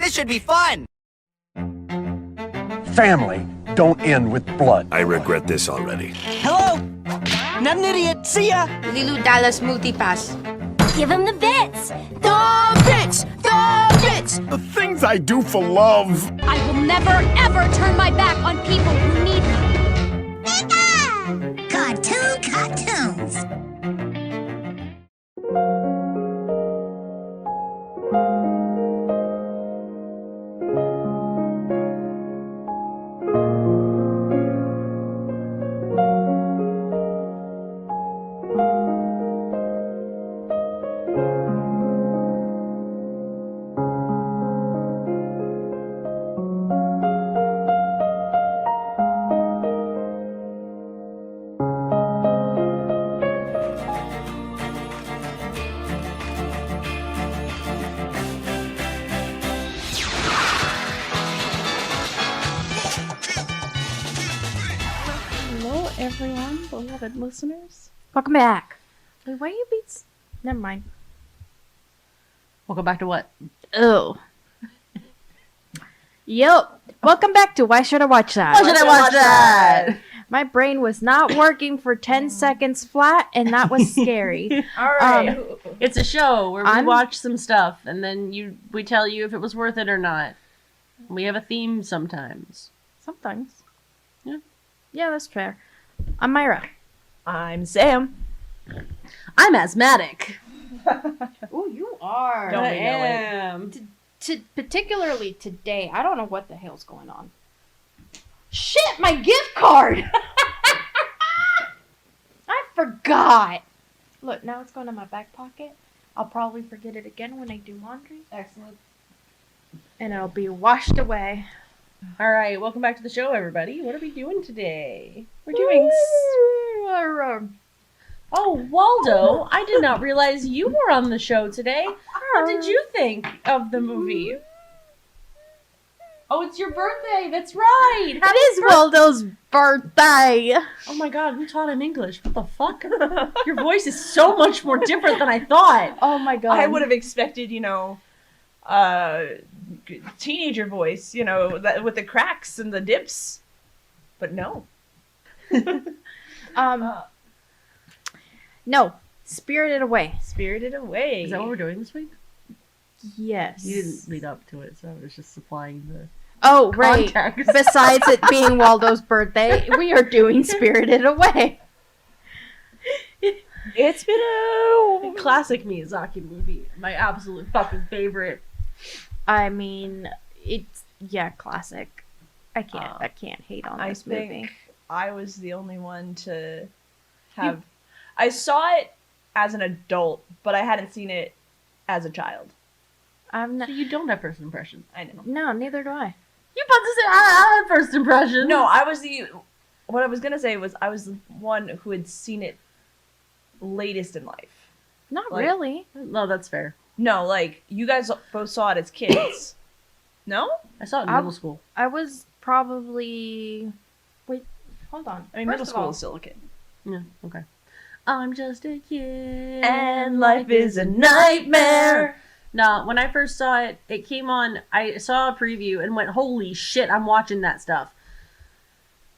This should be fun! Family don't end with blood. I regret this already. Hello? Not an idiot. See ya! Lilu Dallas Multipass. Give him the bits! The bits! The bits! The things I do for love. I will never, ever turn my back on people who need me. Bigger! Cartoons! Everyone, beloved listeners. Welcome back. Wait, why you beats? Never mind. Welcome back to what? Oh. Yup. Welcome back to Why Should I Watch That? Why should I watch that? My brain was not working for 10 seconds flat, and that was scary. All right. It's a show where we watch some stuff, and then we tell you if it was worth it or not. We have a theme sometimes. Sometimes. Yeah. Yeah, that's fair. I'm Myra. I'm Sam. I'm asthmatic. Oh, you are. Don't I we know it? am. Particularly today, I don't know what the hell's going on. Shit, my gift card! I forgot. Look, now it's going in my back pocket. I'll probably forget it again when I do laundry. Excellent. And it'll be washed away. All right, welcome back to the show, everybody. What are we doing today? We're doing... Oh, Waldo, I did not realize you were on the show today. What did you think of the movie? Oh, it's your birthday. That's right. That is Waldo's birthday. Oh my god, who taught him English? What the fuck? Your voice is so much more different than I thought. Oh my god. I would have expected, teenager voice, that with the cracks and the dips. But no. No. Spirited Away. Spirited Away. Is that what we're doing this week? Yes. You didn't lead up to it, so I was just supplying the... Oh, right. context. Besides it being Waldo's birthday, we are doing Spirited Away. It's been a... Classic Miyazaki movie. My absolute fucking favorite. I mean, it's... Yeah, classic. I can't hate on this movie. I think I was the only one to have... I saw it as an adult, but I hadn't seen it as a child. I'm not... So you don't have first impressions. I know. No, neither do I. You about to say I had first impressions? No, what I was gonna say was I was the one who had seen it latest in life. Not really. No, that's fair. No, you guys both saw it as kids. No? I saw it in middle school. I was probably... Wait, hold on. I mean, middle school is still a kid. Yeah, okay. I'm just a kid. And life is a nightmare. No, when I first saw it, it came on, I saw a preview and went, holy shit, I'm watching that stuff.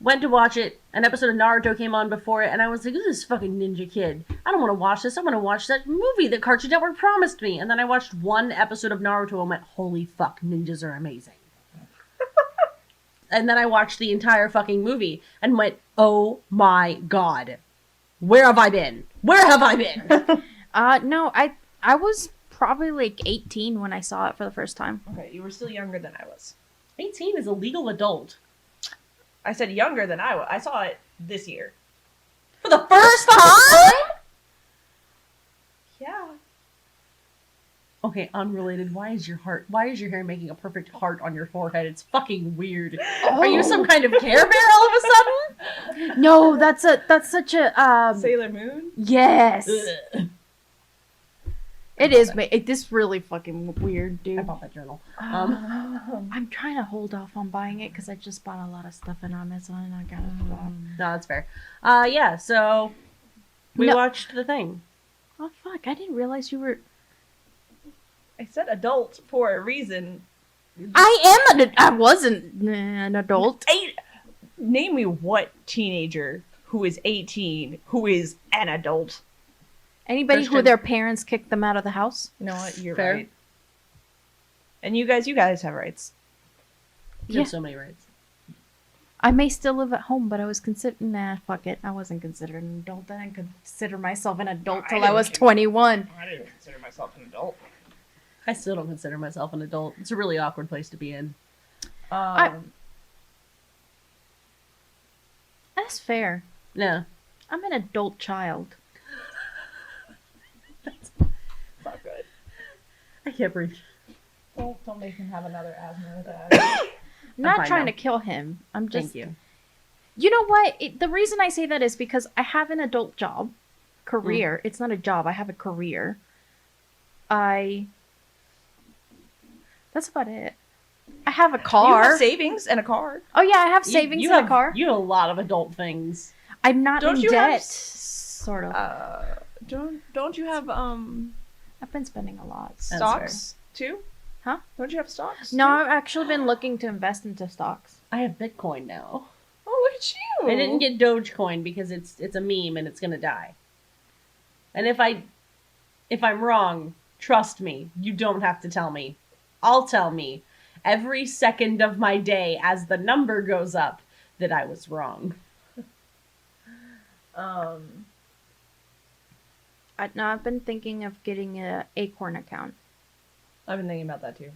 Went to watch it, an episode of Naruto came on before it, and I was like, this is fucking Ninja Kid. I don't want to watch this, I want to watch that movie that Cartoon Network promised me. And then I watched one episode of Naruto and went, holy fuck, ninjas are amazing. And then I watched the entire fucking movie and went, oh my god. Where have I been? Where have I been? No, I was probably 18 when I saw it for the first time. Okay, you were still younger than I was. 18 is a legal adult. I said younger than I was. I saw it this year. For the first time? Yeah. Okay, unrelated. Why is your hair making a perfect heart on your forehead? It's fucking weird. Are you some kind of Care Bear all of a sudden? No, that's such a Sailor Moon? Yes. Ugh. It is. This really fucking weird, dude. I bought that journal. I'm trying to hold off on buying it because I just bought a lot of stuff on Amazon and I gotta hold off. No, that's fair. Yeah. So we watched the thing. Oh fuck! I didn't realize you were. I said adult for a reason. I wasn't an adult. Name me what teenager who is 18 who is an adult. Anybody who Christian. their parents kicked them out of the house? You know what? You're Fair. right. And you guys have rights. You Yeah. have so many rights. I may still live at home, but I was fuck it. I wasn't considered an adult. I didn't consider myself an adult till I was 21. I didn't consider myself an adult. I still don't consider myself an adult. It's a really awkward place to be in. That's fair. Yeah. I'm an adult child. Not good. I can't breathe. Don't make him have another asthma attack. I'm not fine trying now. to kill him. I'm just. Thank you. You know what? The reason I say that is because I have an adult job, career. It's not a job. I have a career. That's about it. I have a You car. have savings and a car. Oh yeah, I have savings you in have, a car. You have a lot of adult things. I'm not Don't in you have debt. Sort of. Don't you have I've been spending a lot. stocks too? Huh? Don't you have stocks? No, too? I've actually been looking to invest into stocks. I have Bitcoin now. Oh, look at you! I didn't get Dogecoin because it's a meme and it's gonna die. And if I'm wrong, trust me, you don't have to tell me. I'll tell me every second of my day as the number goes up that I was wrong. I've been thinking of getting a Acorn account. I've been thinking about that too.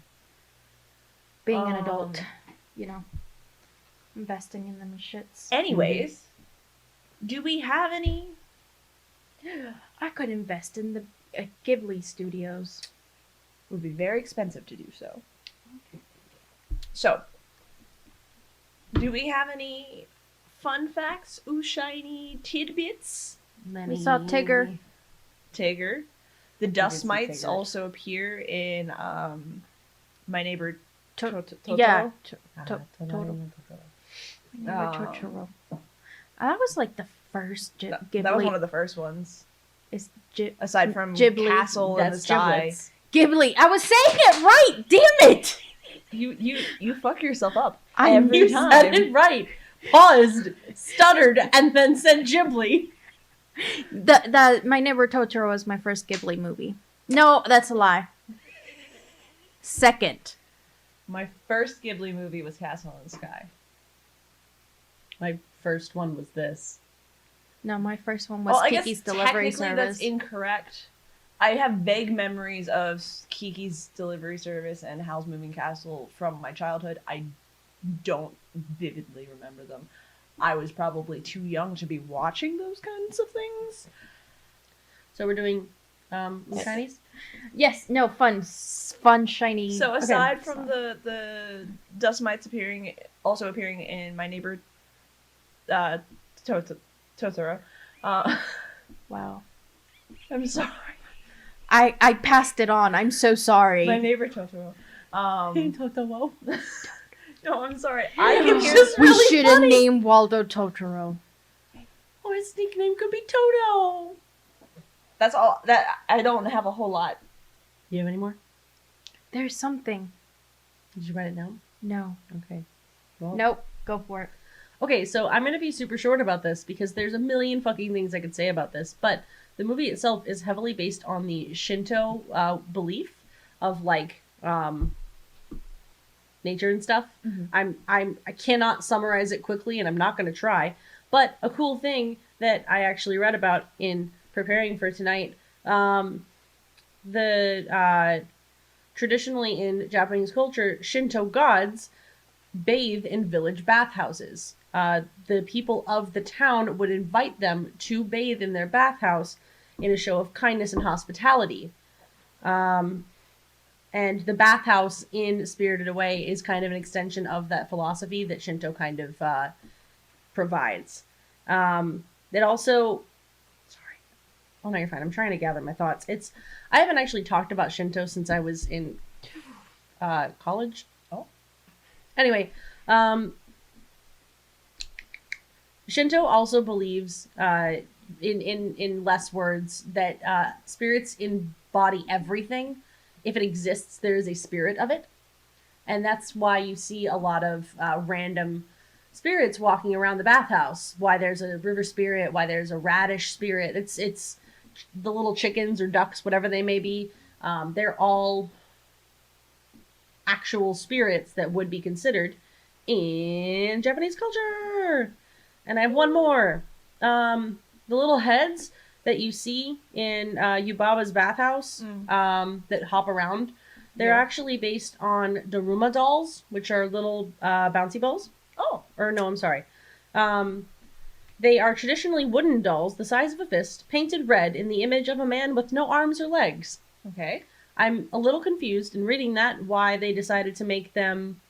Being an adult, investing in them shits. Anyways, do we have any? I could invest in the Ghibli studios. It would be very expensive to do so. So, do we have any fun facts, ooh shiny tidbits? We saw Tigger. Tigger. The dust some mites Tigger. also appear in My Neighbor Totoro. Yeah, Totoro. Totoro. That was like the first Ghibli. That was one of the first ones. Is Aside from Ghibli. Castle in the That's Sky. giblets. Ghibli. I was saying it right. Damn it! You fuck yourself up I'm- every You time. said it right. Paused, stuttered, and then said Ghibli. The My Neighbor Totoro was my first Ghibli movie. No, that's a lie. Second. My first Ghibli movie was Castle in the Sky. My first one was this. No, my first one was I guess Kiki's Delivery technically Service. that's incorrect. I have vague memories of Kiki's Delivery Service and Howl's Moving Castle from my childhood. I don't vividly remember them. I was probably too young to be watching those kinds of things. So we're doing Chinese? Yes, no, fun, shiny. So okay, aside from so- the dust mites appearing in My Neighbor Totoro, Wow. I'm sorry. I passed it on. I'm so sorry. My Neighbor Totoro. Totoro. No, I'm sorry. I can hear. just we really should have funny. named Waldo Totoro. Or his nickname could be Toto. That's all. That I don't have a whole lot. You have any more? There's something. Did you write it down? No. Okay. Well, Nope. Go for it. Okay, so I'm gonna be super short about this because there's a million fucking things I could say about this, but the movie itself is heavily based on the Shinto belief of like nature and stuff. I cannot summarize it quickly, and I'm not gonna try. But a cool thing that I actually read about in preparing for tonight, traditionally in Japanese culture, Shinto gods bathe in village bathhouses. The people of the town would invite them to bathe in their bathhouse in a show of kindness and hospitality. And the bathhouse in Spirited Away is kind of an extension of that philosophy that Shinto kind of provides. It also... Sorry. Oh, no, you're fine. I'm trying to gather my thoughts. I haven't actually talked about Shinto since I was in college. Oh. Anyway, Shinto also believes, in less words, that spirits embody everything. If it exists, there is a spirit of it. And that's why you see a lot of random spirits walking around the bathhouse. Why there's a river spirit, why there's a radish spirit. It's the little chickens or ducks, whatever they may be. They're all actual spirits that would be considered in Japanese culture. And I have one more. The little heads that you see in Yubaba's bathhouse that hop around, they're actually based on Daruma dolls, which are little bouncy balls. Oh. Or no, I'm sorry. They are traditionally wooden dolls the size of a fist, painted red in the image of a man with no arms or legs. Okay. I'm a little confused in reading that why they decided to make them...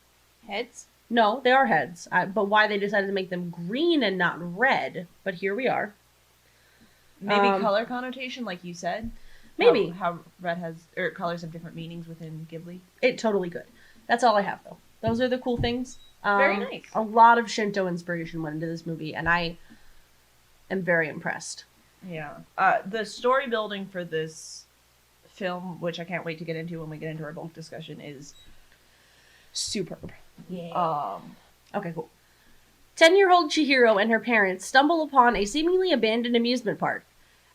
Heads? No, they are heads. But why they decided to make them green and not red. But here we are. Maybe color connotation, like you said. Maybe. How red has, or colors have different meanings within Ghibli. It totally could. That's all I have, though. Those are the cool things. Very nice. A lot of Shinto inspiration went into this movie, and I am very impressed. Yeah. The story building for this film, which I can't wait to get into when we get into our bulk discussion, is superb. Yeah. Okay, cool. 10-year-old Chihiro and her parents stumble upon a seemingly abandoned amusement park.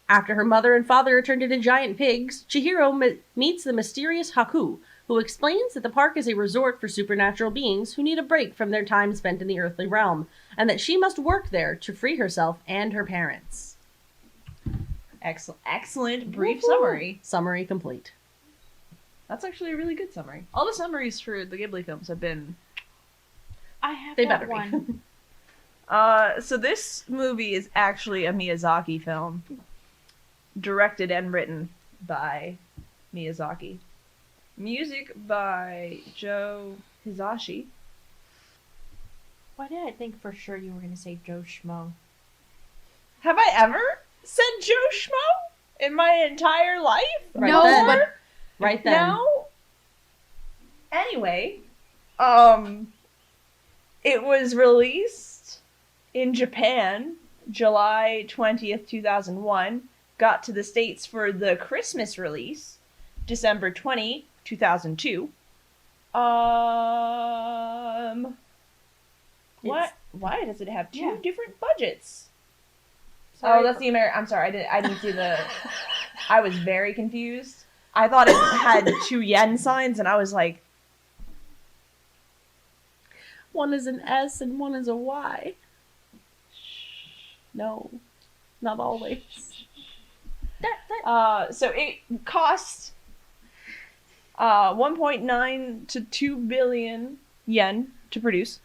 After her mother and father are turned into giant pigs, Chihiro meets the mysterious Haku, who explains that the park is a resort for supernatural beings who need a break from their time spent in the earthly realm, and that she must work there to free herself and her parents. Excellent brief summary. Summary complete. That's actually a really good summary. All the summaries for the Ghibli films have been... I have They that better one. So this movie is actually a Miyazaki film. Directed and written by Miyazaki. Music by Joe Hisashi. Why did I think for sure you were going to say Joe Schmo? Have I ever said Joe Schmo in my entire life? Right No, then. but Right then. No. Anyway, it was released in Japan July 20th, 2001. Got to the States for the Christmas release, December 20, 2002. What? Why does it have two different budgets? Sorry. Oh, that's the American. I'm sorry, I didn't see the. I was very confused. I thought it had 2 yen signs, and I was like, One is an S and one is a Y. No, not always. So it cost 1.9 to 2 billion yen to produce.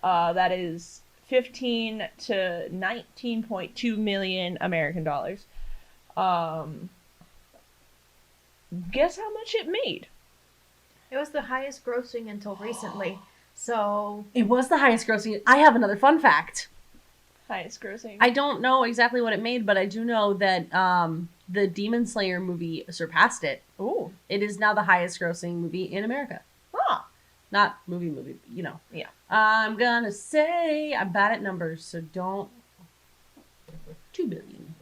That is 15 to 19.2 million American dollars. Guess how much it made? it was the highest grossing until recently. So It was the highest grossing. I have another fun fact. Highest grossing. I don't know exactly what it made, but I do know that the Demon Slayer movie surpassed it. Ooh. It is now the highest grossing movie in America. Ah. Not movie, you know. Yeah. I'm gonna say, I'm bad at numbers, so don't. 2 billion.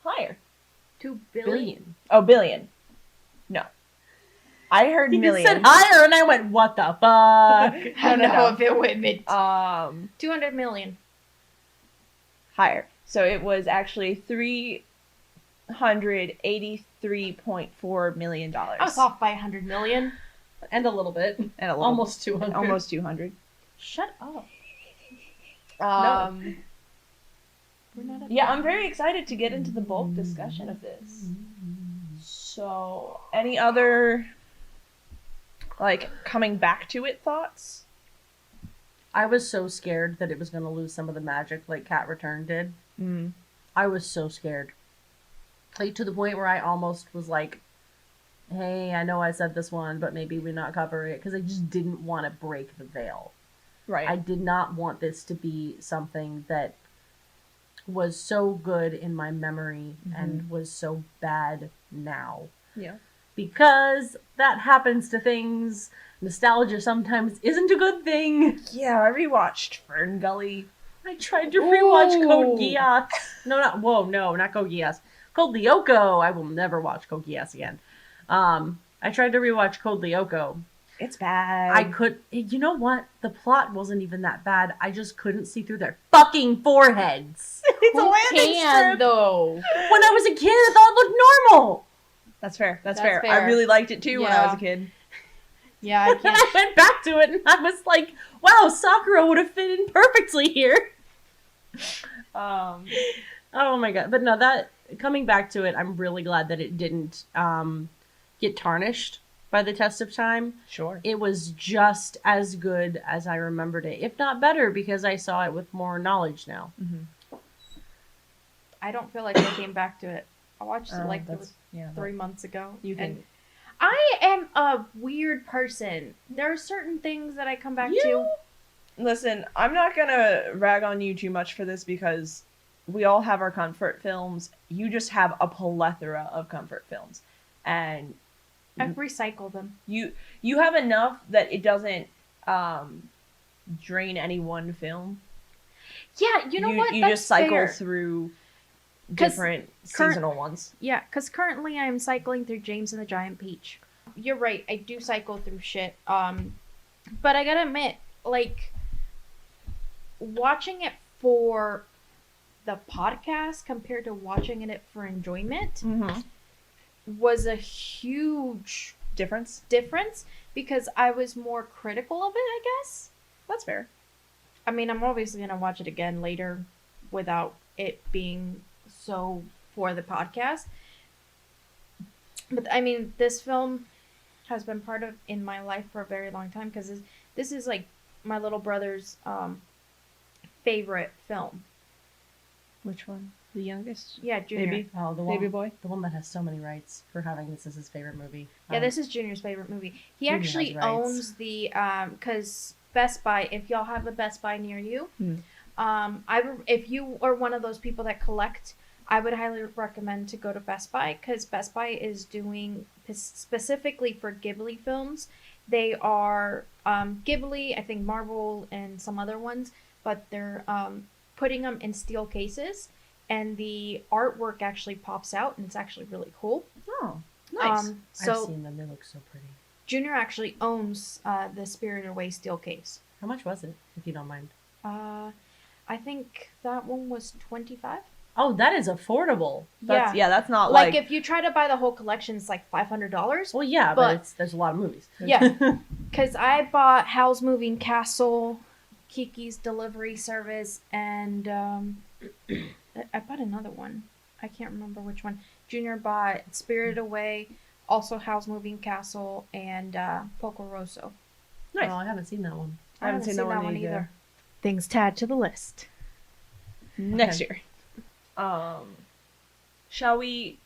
Higher. 2 Billion. Oh, billion. No. I heard You million. said higher, and I went, what the fuck? I don't know no. if it went mid. 200 million. higher. So it was actually $383.4 million. I was off by 100 million. And a little bit. And a little, Almost 200. almost 200. Shut up. Um, We're not at yeah, I'm very excited to get into the bulk discussion of this. So, any other, like, coming back to it thoughts? I was so scared that it was going to lose some of the magic like Cat Return did. Mm. I was so scared. Like, to the point where I almost was like, hey, I know I said this one, but maybe we not cover it, because I just didn't want to break the veil. Right. I did not want this to be something that was so good in my memory and was so bad now. Yeah. Because that happens to things. Nostalgia sometimes isn't a good thing. Yeah, I rewatched Fern Gully. I tried to rewatch Ooh. Code Geass. Not Code Geass. Code Lyoko. I will never watch Code Geass again. I tried to rewatch Code Lyoko, It's bad. I could, you know what? The plot wasn't even that bad. I just couldn't see through their fucking foreheads. It's a Who landing can, strip. though? When I was a kid, I thought it looked normal. That's fair. That's That's fair. fair. I really liked it too when I was a Yeah. kid. Yeah, I And can't. I went back to it and I was like, wow, Sakura would have fit in perfectly here. Um, Oh my god. But no, that, coming back to it, I'm really glad that it didn't get tarnished by the test of time. sure. It was just as good as I remembered it, if not better, because I saw it with more knowledge now. I don't feel like I came back to it. I watched it like that's, yeah, 3 months ago. You can- and I am a weird person. There are certain things that I come back to. Listen, I'm not gonna rag on you too much for this because we all have our comfort films. You just have a plethora of comfort films, and I've recycled them. you have enough that it doesn't drain any one film. Yeah, you know what? You That's just cycle fair. through 'Cause different current- seasonal ones. Yeah, because currently I'm cycling through James and the Giant Peach. You're right, I do cycle through shit. But I gotta admit, like, watching it for the podcast compared to watching it for enjoyment was a huge Difference. difference because I was more critical of it, I guess. That's fair. I mean, I'm obviously gonna watch it again later without it being so for the podcast. But I mean, this film has been part of in my life for a very long time because this is like my little brother's favorite film. Which one? The youngest? Yeah, Junior. Baby? Oh, the Baby one, boy? the one that has so many rights for having this as his favorite movie. Yeah, this is Junior's favorite movie. He Junior actually has rights. owns the because Best Buy. If y'all have a Best Buy near you, if you are one of those people that collect, I would highly recommend to go to Best Buy because Best Buy is doing specifically for Ghibli films. They are Ghibli, I think Marvel and some other ones, but they're putting them in steel cases, and the artwork actually pops out, and it's actually really cool. Oh, nice. So I've seen them. They look so pretty. Junior actually owns the Spirited Away steel case. How much was it, if you don't mind? I think that one was $25. Oh, that is affordable. That's, yeah. that's not Like if you try to buy the whole collection, it's like $500. Well, yeah, but there's a lot of movies. Yeah, because I bought Howl's Moving Castle, Kiki's Delivery Service, and I bought another one. I can't remember which one. Junior bought Spirited Away, also Howl's Moving Castle, and Poco Rosso. Nice. Oh, I haven't seen that one. I haven't seen that one either. Things to add to the list. Next year. Shall we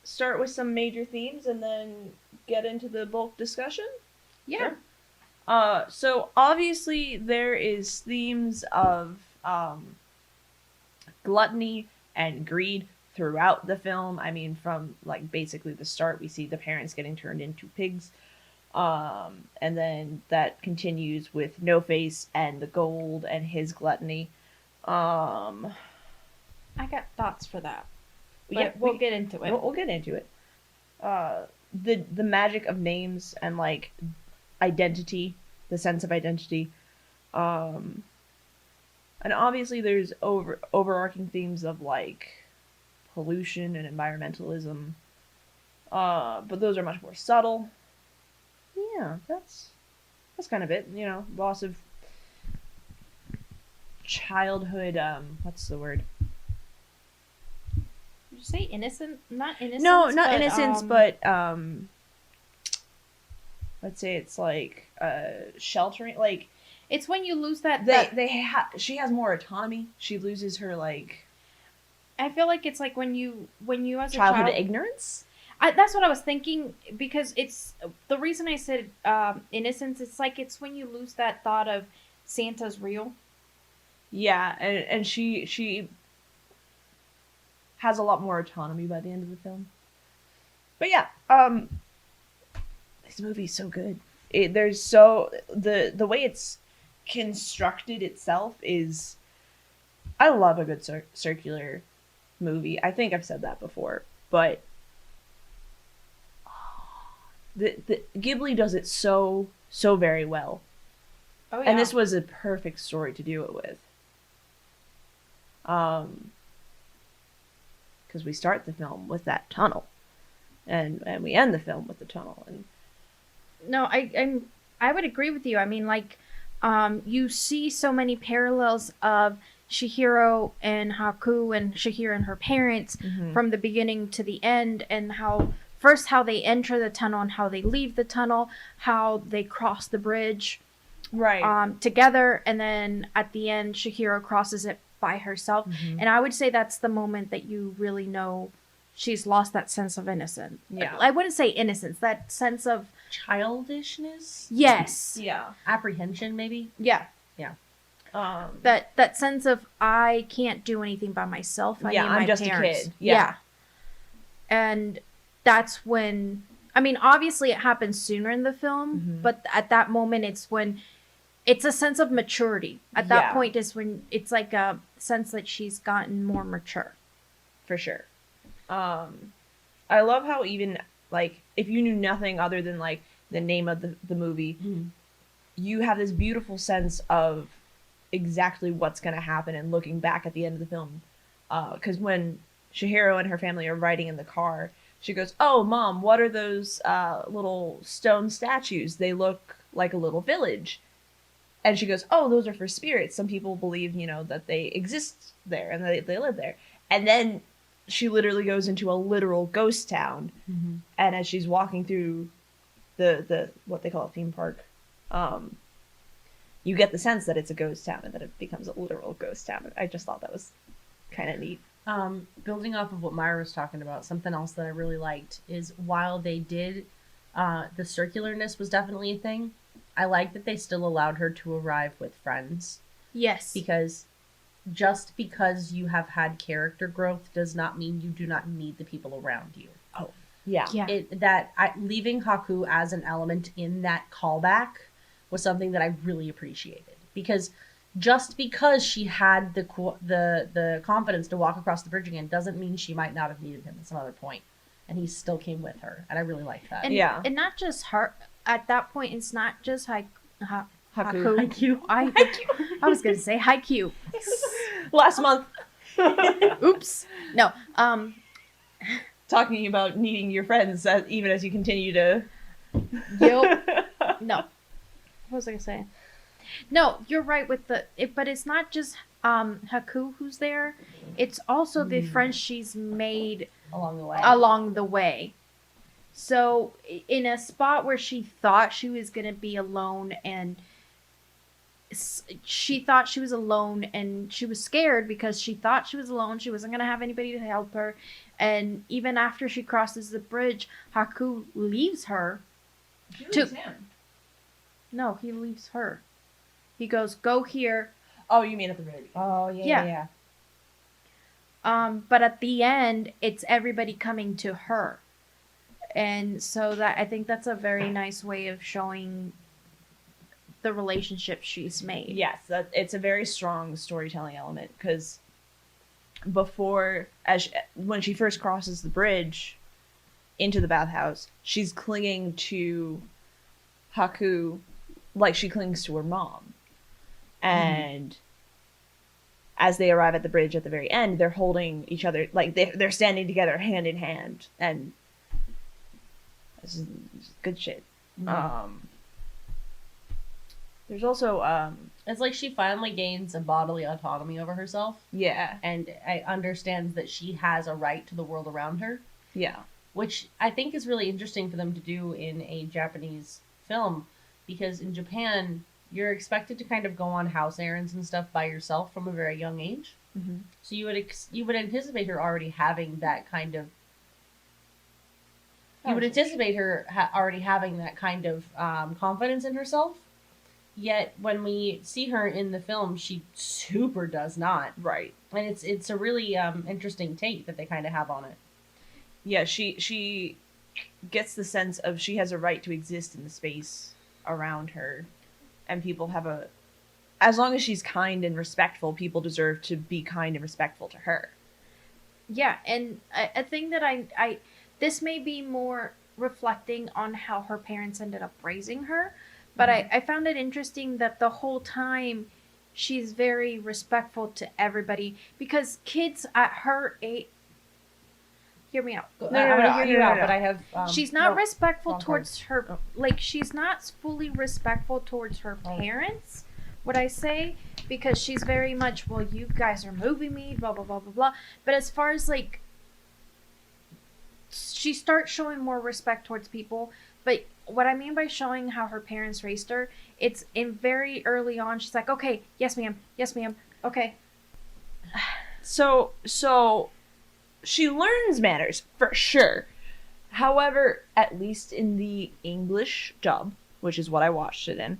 start with some major themes and then get into the bulk discussion? Yeah. So obviously there is themes of gluttony and greed throughout the film. I mean, from like basically the start, we see the parents getting turned into pigs. And then that continues with No Face and the gold and his gluttony. I got thoughts for that. But Yeah, we'll get into it. We'll get into it. The magic of names and like identity, the sense of identity, and obviously there's overarching themes of like pollution and environmentalism, but those are much more subtle. Yeah, that's kind of it. You know, loss of childhood. What's the word? Did you say innocent? Not innocence. No, not but, innocence, but let's say it's like sheltering. Like it's when you lose that. she has more autonomy. She loses her like I feel like it's like when you as a childhood child. ignorance. That's what I was thinking because it's the reason I said innocence. It's like it's when you lose that thought of Santa's real. Yeah, and she has a lot more autonomy by the end of the film. But yeah, this movie's so good. There's so the way it's constructed itself is. I love a good circular movie. I think I've said that before, but the Ghibli does it so so very well. Oh yeah. And this was a perfect story to do it with. Because we start the film with that tunnel, and we end the film with the tunnel. And No, I would agree with you. I mean, like, you see so many parallels of Chihiro and Haku and Chihiro and her parents from the beginning to the end, and how they enter the tunnel and how they leave the tunnel, how they cross the bridge together, and then at the end Chihiro crosses it by herself. And I would say that's the moment that you really know she's lost that sense of innocence. Yeah. I wouldn't say innocence, that sense of Childishness? yes. yeah, Apprehension, maybe? Yeah. That sense of I can't do anything by myself. I need my I'm just parents. a kid. Yeah. And that's when, I mean, obviously it happens sooner in the film, but at that moment it's when it's a sense of maturity. At that point is when it's like a sense that she's gotten more mature. For sure. I love how even, like, if you knew nothing other than, like, the name of the movie, you have this beautiful sense of exactly what's going to happen and looking back at the end of the film. Because when Chihiro and her family are riding in the car, she goes, "Oh, Mom, what are those little stone statues? They look like a little village." And she goes, "Oh, those are for spirits. Some people believe, that they exist there and they live there." And then she literally goes into a literal ghost town. And as she's walking through the what they call a theme park, you get the sense that it's a ghost town and that it becomes a literal ghost town. I just thought that was kind of neat. Building off of what Myra was talking about, something else that I really liked is while they did, the circularness was definitely a thing. I like that they still allowed her to arrive with friends. Yes. Because just because you have had character growth does not mean you do not need the people around you. Oh, yeah. Leaving Haku as an element in that callback was something that I really appreciated. Because just because she had the confidence to walk across the bridge again doesn't mean she might not have needed him at some other point. And he still came with her. And I really liked that. And not just her. At that point, it's not just Haku. Haikyuu. I was going to say Haikyuu. Last month. Oops. No. Talking about needing your friends even as you continue to... Yep. No. What was I going to say? No, you're right with but it's not just Haku who's there. It's also the friends she's made along the way. So in a spot where she thought she was going to be alone and she thought she was alone and she was scared because she thought she was alone. She wasn't going to have anybody to help her. And even after she crosses the bridge, Haku leaves her. She leaves him. No, he leaves her. He goes, "Go here." Oh, you mean at the very beginning. Oh, yeah. But at the end, it's everybody coming to her. And so that I think that's a very nice way of showing the relationship she's made. Yes, it's a very strong storytelling element because when she first crosses the bridge into the bathhouse, she's clinging to Haku like she clings to her mom. And as they arrive at the bridge at the very end, they're holding each other, like they're standing together hand in hand, and this is good shit. There's also It's like she finally gains a bodily autonomy over herself. Yeah. And I understands that she has a right to the world around her. Yeah. Which I think is really interesting for them to do in a Japanese film, because in Japan, you're expected to kind of go on house errands and stuff by yourself from a very young age. Mm-hmm. So you would anticipate her already having that kind of... You would anticipate her already having that kind of confidence in herself. Yet when we see her in the film, she super does not. Right. And it's a really interesting take that they kind of have on it. Yeah, she gets the sense of she has a right to exist in the space around her. And people have as long as she's kind and respectful, people deserve to be kind and respectful to her. Yeah, and a thing that this may be more reflecting on how her parents ended up raising her, But I found it interesting that the whole time she's very respectful to everybody because kids at her age. Hear me out. I'm gonna hear you out, but I have. She's not respectful wrong towards her. Like she's not fully respectful towards her parents. Would I say? Because she's very much, well, you guys are moving me, blah blah blah blah blah. But as far as like, she starts showing more respect towards people. But what I mean by showing how her parents raised her, it's in very early on. She's like, okay, yes ma'am, okay. So she learns manners for sure. However, at least in the English dub, which is what I watched it in,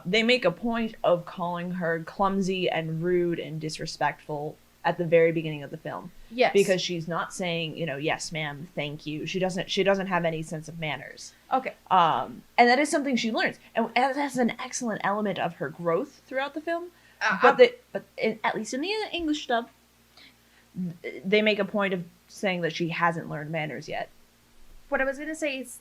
they make a point of calling her clumsy and rude and disrespectful at the very beginning of the film. Yes. Because she's not saying, yes, ma'am, thank you. She doesn't have any sense of manners. Okay. And that is something she learns. And that's an excellent element of her growth throughout the film. At least in the English dub, they make a point of saying that she hasn't learned manners yet. What I was going to say is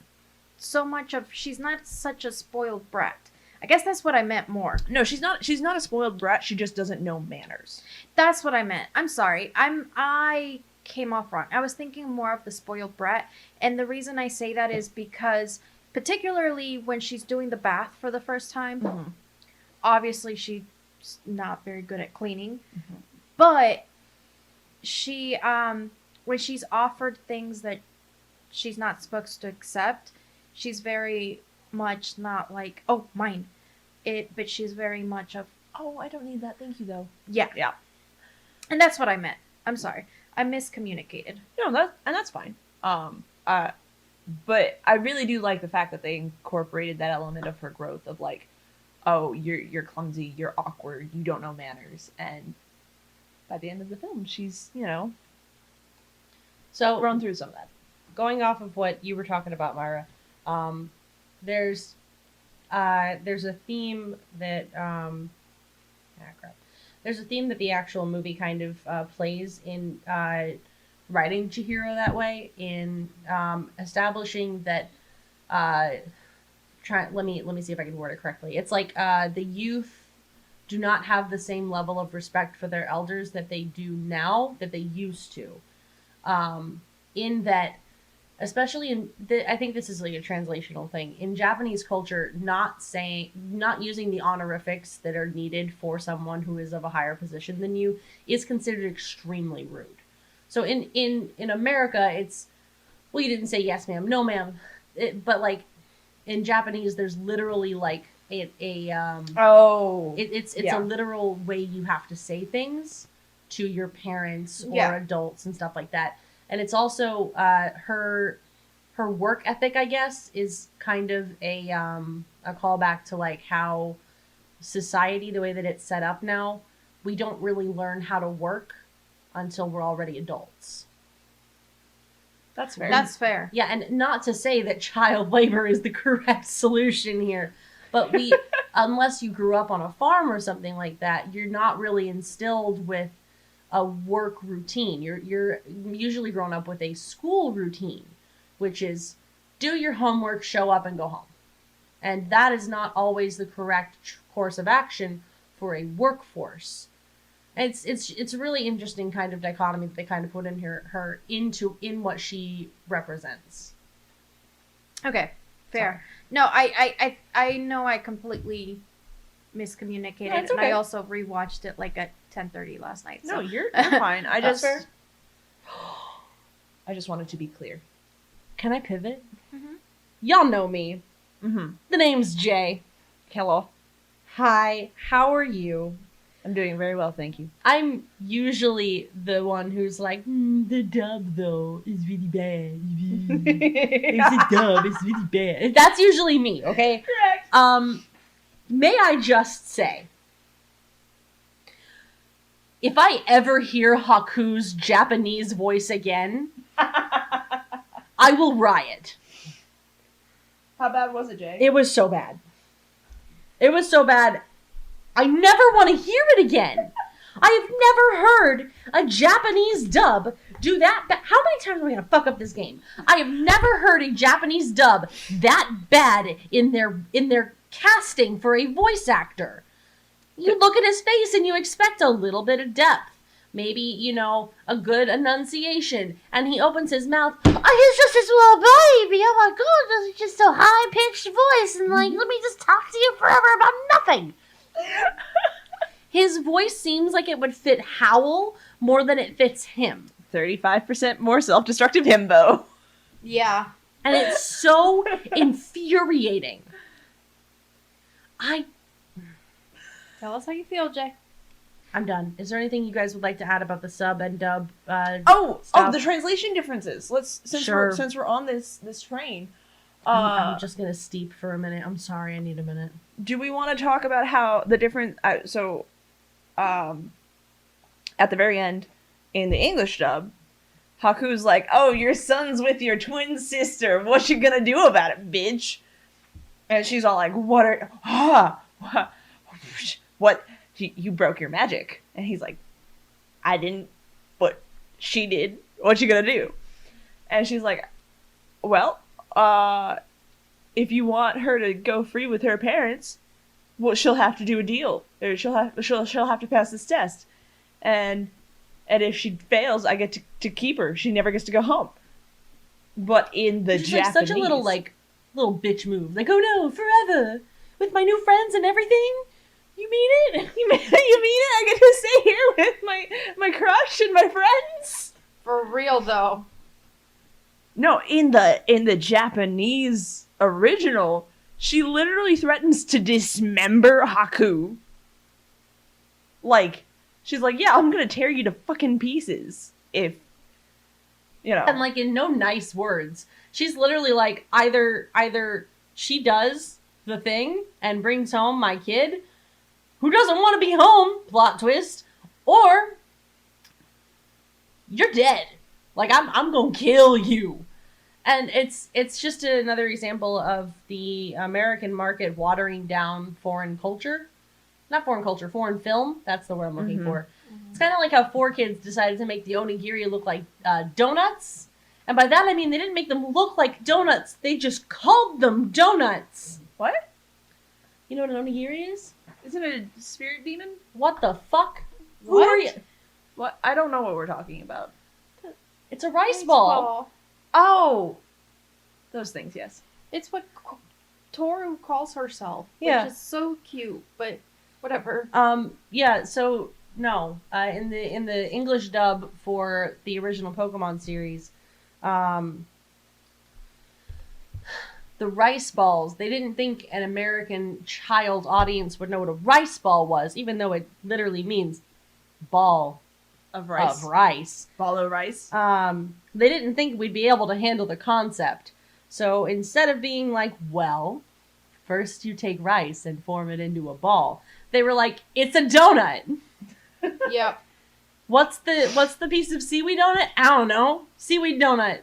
so much of, she's not such a spoiled brat. I guess that's what I meant more. No, she's not a spoiled brat. She just doesn't know manners. That's what I meant. I'm sorry. I came off wrong. I was thinking more of the spoiled brat. And the reason I say that is because, particularly when she's doing the bath for the first time, obviously she's not very good at cleaning. But she, when she's offered things that she's not supposed to accept, she's very much not like, oh, mine. But she's very much of, Oh, I don't need that. Thank you, though. yeah. Yeah. And that's what I meant. I'm sorry. I miscommunicated. No, that's fine. But I really do like the fact that they incorporated that element of her growth of like, oh, you're clumsy, you're awkward, you don't know manners, and by the end of the film, she's So run through some of that. going off of what you were talking about, Myra, there's a theme that there's a theme that the actual movie kind of plays in writing Chihiro that way, in establishing that let me see if I can word it correctly. It's like the youth do not have the same level of respect for their elders that they do now, that they used to. In that, especially I think this is like a translational thing. In Japanese culture, not using the honorifics that are needed for someone who is of a higher position than you is considered extremely rude. So in America, it's, well, you didn't say yes, ma'am, no, ma'am. But like in Japanese, there's literally like it's a literal way you have to say things to your parents or adults and stuff like that. And it's also her work ethic, I guess, is kind of a callback to like how society, the way that it's set up now, we don't really learn how to work until we're already adults. That's fair. That's fair. Yeah, and not to say that child labor is the correct solution here, but unless you grew up on a farm or something like that, you're not really instilled with a work routine. You're usually grown up with a school routine, which is do your homework, show up, and go home. And that is not always the correct course of action for a workforce. It's a really interesting kind of dichotomy that they kind of put in her in what she represents. Okay, fair. No, I know I completely miscommunicated, No, it's and okay. I also rewatched it like at 10:30 last night. So. No, you're fine. I That's just fair. I just wanted to be clear. Can I pivot? Mm-hmm. Y'all know me. Mm-hmm. The name's Jay. Hello. Hi, how are you? I'm doing very well, thank you. I'm usually the one who's like, the dub though is really bad. It's a dub, it's really bad. That's usually me, okay? Correct. May I just say, if I ever hear Haku's Japanese voice again, I will riot. How bad was it, Jay? It was so bad. It was so bad. I never want to hear it again. I have never heard a Japanese dub do that. How many times am I going to fuck up this game? I have never heard a Japanese dub that bad in their casting for a voice actor. You look at his face and you expect a little bit of depth. Maybe, you know, a good enunciation. And he opens his mouth. Oh, he's just this little baby. Oh my god, it's just a high-pitched voice. And like, let me just talk to you forever about nothing. His voice seems like it would fit Howl more than it fits him. 35% more self-destructive himbo. Yeah. And it's so infuriating. Tell us how you feel, Jay. I'm done. Is there anything you guys would like to add about the sub and dub? Oh, stuff? the translation differences. Since we're on this train. I'm just gonna steep for a minute. I'm sorry, I need a minute. Do we want to talk about how the different? At the very end, in the English dub, Haku's like, "Oh, your son's with your twin sister. What you gonna do about it, bitch?" And she's all like, what? You broke your magic. And he's like, I didn't, but she did. What you gonna do? And she's like, well, if you want her to go free with her parents, well, she'll have to do a deal. Or she'll have to pass this test. And if she fails, I get to keep her. She never gets to go home. But in the She's Japanese, like such a little bitch move. Like, oh no, forever with my new friends and everything. You mean it? You mean it? I get to stay here with my crush and my friends? For real, though. No, in the Japanese original, she literally threatens to dismember Haku. Like, she's like, yeah, I'm gonna tear you to fucking pieces if, you know. And like in no nice words. She's literally like, either she does the thing and brings home my kid, who doesn't want to be home, plot twist, or you're dead. Like, I'm gonna kill you. And it's just another example of the American market watering down foreign culture. Not foreign culture, foreign film. That's the word I'm looking for. It's kind of like how 4Kids decided to make the onigiri look like donuts. And by that I mean they didn't make them look like donuts. They just called them donuts. What? You know what an onigiri is? Isn't it a spirit demon? What the fuck? Who are you? What? I don't know what we're talking about. It's a rice ball. Oh! Those things, yes. It's what Toru calls herself. Yeah. Which is so cute, but whatever. Yeah, so no. In the English dub for the original Pokemon series, the rice balls, they didn't think an American child audience would know what a rice ball was, even though it literally means ball Of rice. of rice. Ball of rice. They didn't think we'd be able to handle the concept. So instead of being like, well, first you take rice and form it into a ball, they were like, it's a donut. Yep. What's the piece of seaweed on it? I don't know. Seaweed donut.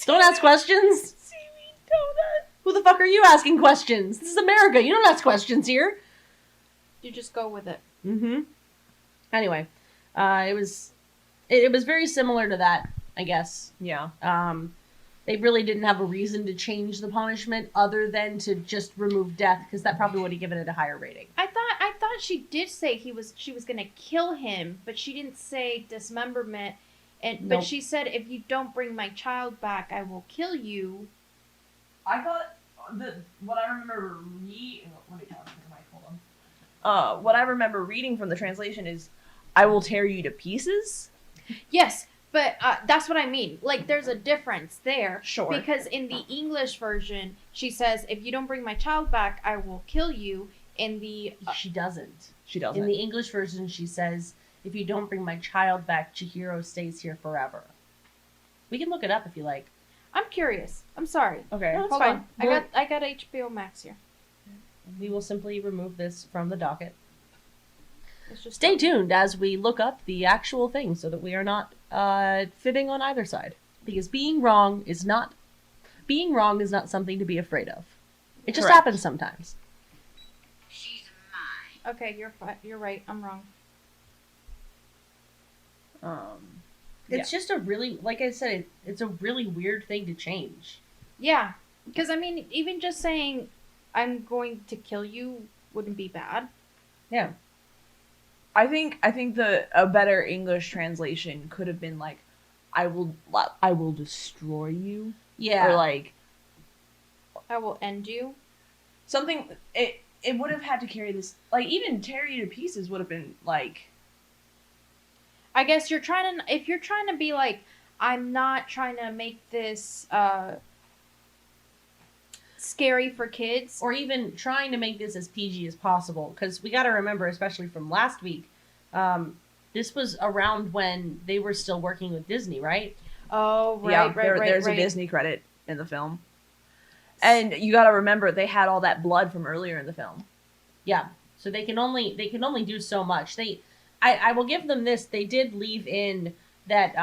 Don't ask questions. Seaweed donut. Who the fuck are you asking questions? This is America. You don't ask questions here. You just go with it. Mm-hmm. Anyway, it was very similar to that, I guess. Yeah. They really didn't have a reason to change the punishment other than to just remove death, because that probably would have given it a higher rating. I thought she did say she was gonna kill him, but she didn't say dismemberment. But Nope. she said, if you don't bring my child back, I will kill you. I thought what I remember what I remember reading from the translation is, I will tear you to pieces. Yes, but that's what I mean. Like, there's a difference there. Sure. Because in the English version, she says, if you don't bring my child back, I will kill you. In the... She doesn't. She doesn't. In the English version, she says, if you don't bring my child back, Chihiro stays here forever. We can look it up if you like. I'm curious. I'm sorry. Okay. No, it's Hold fine. on. I got HBO Max here. We will simply remove this from the docket. It's just Stay tuned as we look up the actual thing so that we are not fibbing on either side. Because being wrong is not something to be afraid of. It just Correct. happens sometimes. Okay, you're right. I'm wrong. It's just a really, like I said, it's a really weird thing to change. Yeah, because I mean, even just saying I'm going to kill you wouldn't be bad. Yeah. I think a better English translation could have been like, I will destroy you. Yeah. Or like I will end you. something. It would have had to carry this. Like even tear you to pieces would have been like. I guess if you're trying to be like, I'm not trying to make this scary for kids. Or even trying to make this as PG as possible. Because we got to remember, especially from last week, this was around when they were still working with Disney, right? Oh, right. There's a Disney credit in the film, and you got to remember they had all that blood from earlier in the film. Yeah. So they can only do so much. I will give them this. They did leave in that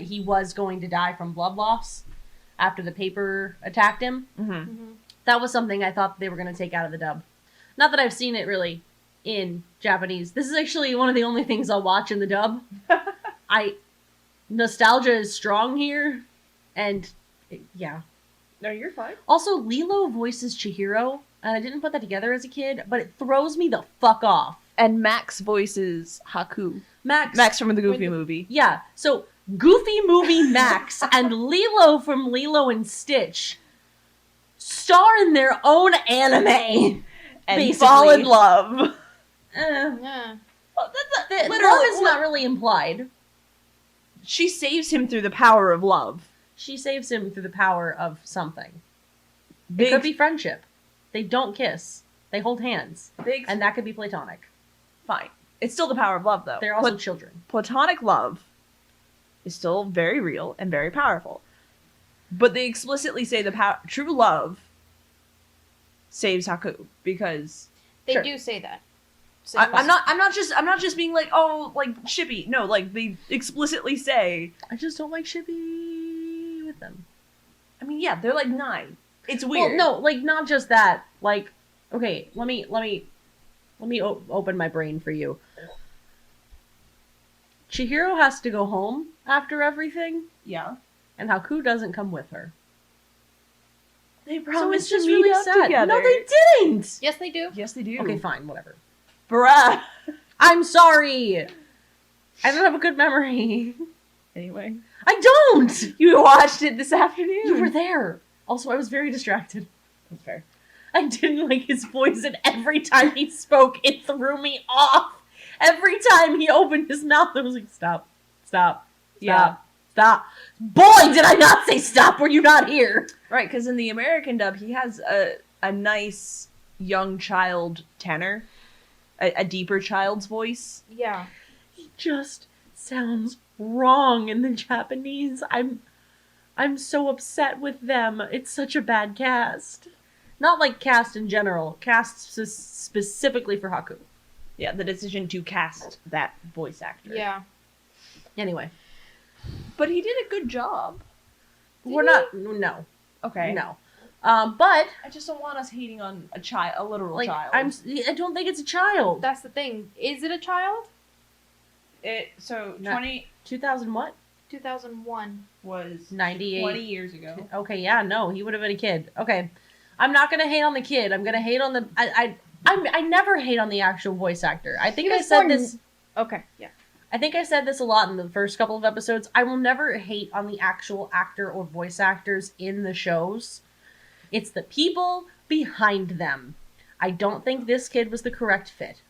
he was going to die from blood loss after the paper attacked him. Mm-hmm. That was something I thought they were going to take out of the dub. Not that I've seen it really in Japanese. This is actually one of the only things I'll watch in the dub. Nostalgia is strong here, and yeah. No, you're fine. Also, Lilo voices Chihiro, and I didn't put that together as a kid, but it throws me the fuck off. And Max voices Haku. Max from the Goofy movie. Yeah, so Goofy movie Max and Lilo from Lilo and Stitch star in their own anime. And basically. fall in love. Yeah. Well, Love is not really implied. She saves him through the power of love. She saves him through the power of something. Big, It could be friendship. They don't kiss. They hold hands. big, And that could be platonic. fine. It's still the power of love, though. They're also children. Platonic love is still very real and very powerful. But they explicitly say true love saves Haku because They Sure. do say that. I'm not just being like, oh, like shippy. No, like they explicitly say. I just don't like shippy with them. I mean, yeah, they're like 9. It's weird. Well, no, like not just that. Like, okay, let me open my brain for you. Chihiro has to go home after everything, Yeah. and Haku doesn't come with her. They So promised it's just to meet really up sad. together. No, they didn't. Yes, they do. Yes, they do. Okay, fine, whatever. Bruh. I'm sorry. I don't have a good memory. Anyway, I don't. you watched it this afternoon. You were there. Also, I was very distracted. That's fair. I didn't like his voice, and every time he spoke, it threw me off. Every time he opened his mouth, I was like, stop, stop, Yeah. stop. Boy, did I not say stop, were you not here? Right, because in the American dub, he has a nice young child tenor, a deeper child's voice. Yeah. He just sounds wrong in the Japanese. I'm so upset with them. It's such a bad cast. Not like cast in general, cast specifically for Haku. Yeah, the decision to cast that voice actor. Yeah. Anyway, But he did a good job. we're not, no, Okay. no. But, I just don't want us hating on a literal like, child. I don't think it's a child. That's the thing. Is it a child? So Not- 20 2000 what? 2001. was 98. 20 years ago. Okay, yeah, no, he would have been a kid. Okay, I'm not gonna hate on the kid. I'm gonna hate on the. I never hate on the actual voice actor. I think He I was said born- this. Okay. Yeah. I think I said this a lot in the first couple of episodes. I will never hate on the actual actor or voice actors in the shows. It's the people behind them. I don't think this kid was the correct fit.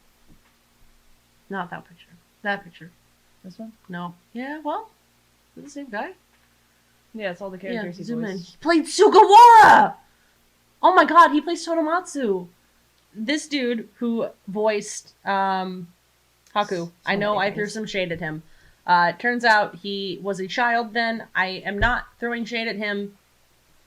Not that picture. That picture. This one? No. Yeah. Well, they're the same guy. Yeah, it's all the characters he zoom in. voiced. He played Sugawara! Oh my god, he plays Totomatsu. This dude who voiced Haku. I know I threw some shade at him. Turns out he was a child then. I am not throwing shade at him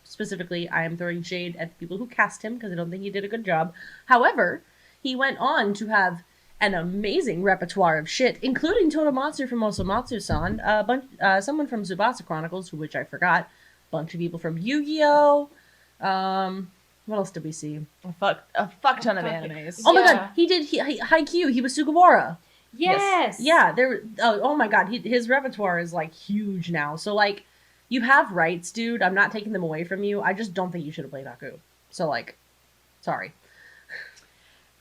specifically. I am throwing shade at the people who cast him because I don't think he did a good job. However, he went on to have an amazing repertoire of shit, including Totomatsu from Osomatsu-san, someone from Tsubasa Chronicles, which I forgot, a bunch of people from Yu-Gi-Oh! What else did we see? A fuck ton of animes. Oh my Yeah. god, he did Haikyuu, he was Sugawara. Yes. Yeah, oh my god, his repertoire is like huge now. So like, you have rights, dude. I'm not taking them away from you. I just don't think you should have played Haku. So, like, sorry.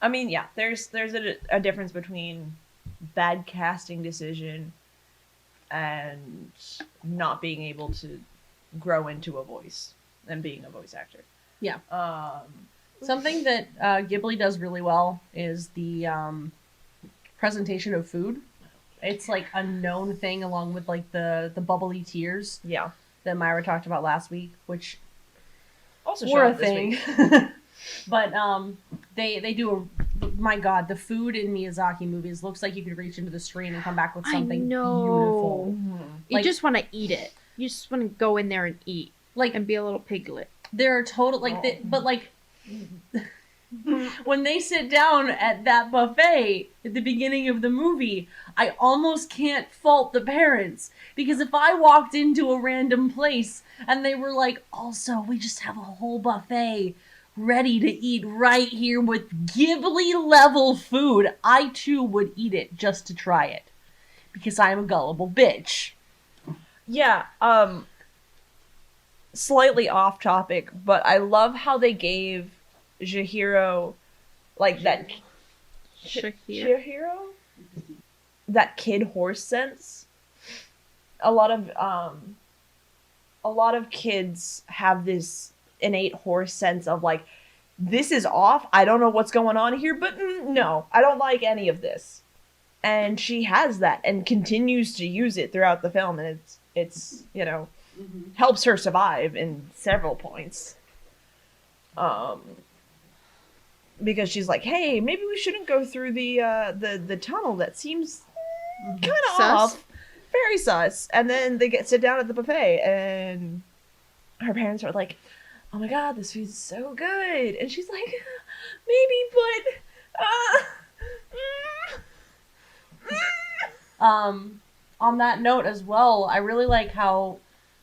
I mean, yeah, there's a difference between bad casting decision and not being able to grow into a voice and being a voice actor. Yeah. Something that Ghibli does really well is the presentation of food. It's like a known thing along with like the bubbly tears Yeah. that Myra talked about last week, which Also were showed a up this thing. week. But they do my god, the food in Miyazaki movies looks like you could reach into the screen and come back with something beautiful. You Like- just want to eat it. You just want to go in there and eat, Like and be a little piglet. there are total like but like when they sit down at that buffet at the beginning of the movie, I almost can't fault the parents, because if I walked into a random place and they were like, also, we just have a whole buffet ready to eat right here with Ghibli level food, I too would eat it just to try it, because I'm a gullible bitch. Yeah, slightly off topic, but I love how they gave Chihiro, like that Chihiro? That kid horse sense. A lot of kids have this innate horse sense of like, this is off, I don't know what's going on here, but no, I don't like any of this. And she has that and continues to use it throughout the film, and it's you know, helps her survive in several points. Because she's like, hey, maybe we shouldn't go through the tunnel. That seems kind of Sus. off, very sus. And then they sit down at the buffet, and her parents are like, oh my god, this food's so good. And she's like, maybe, but On that note as well, I really like how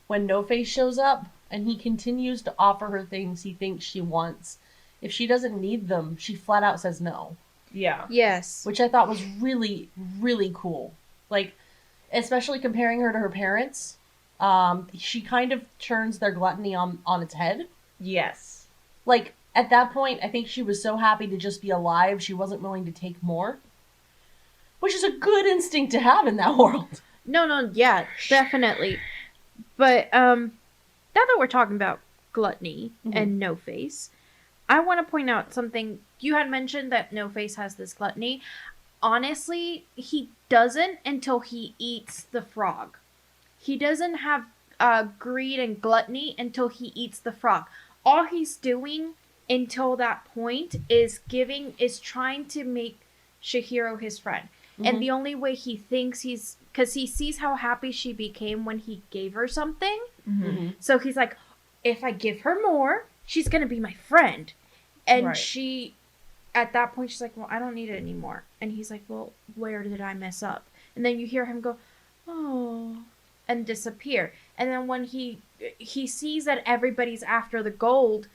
when No Face shows up and he continues to offer her things he thinks she wants, if she doesn't need them, she flat out says no. yeah. Yes. Which I thought was really, really cool. Like, especially comparing her to her parents, she kind of turns their gluttony on its head. Yes. Like, at that point, I think she was so happy to just be alive, she wasn't willing to take more. Which is a good instinct to have in that world. No, yeah, definitely. But now that we're talking about gluttony and No Face, I want to point out something. You had mentioned that No Face has this gluttony. Honestly, he doesn't until he eats the frog. He doesn't have greed and gluttony until he eats the frog. All he's doing until that point is trying to make Chihiro his friend. And the only way he thinks because he sees how happy she became when he gave her something. So he's like, if I give her more, she's going to be my friend. And Right. she, at that point, she's like, well, I don't need it anymore. And he's like, well, where did I mess up? And then you hear him go, oh, and disappear. And then when he sees that everybody's after the gold,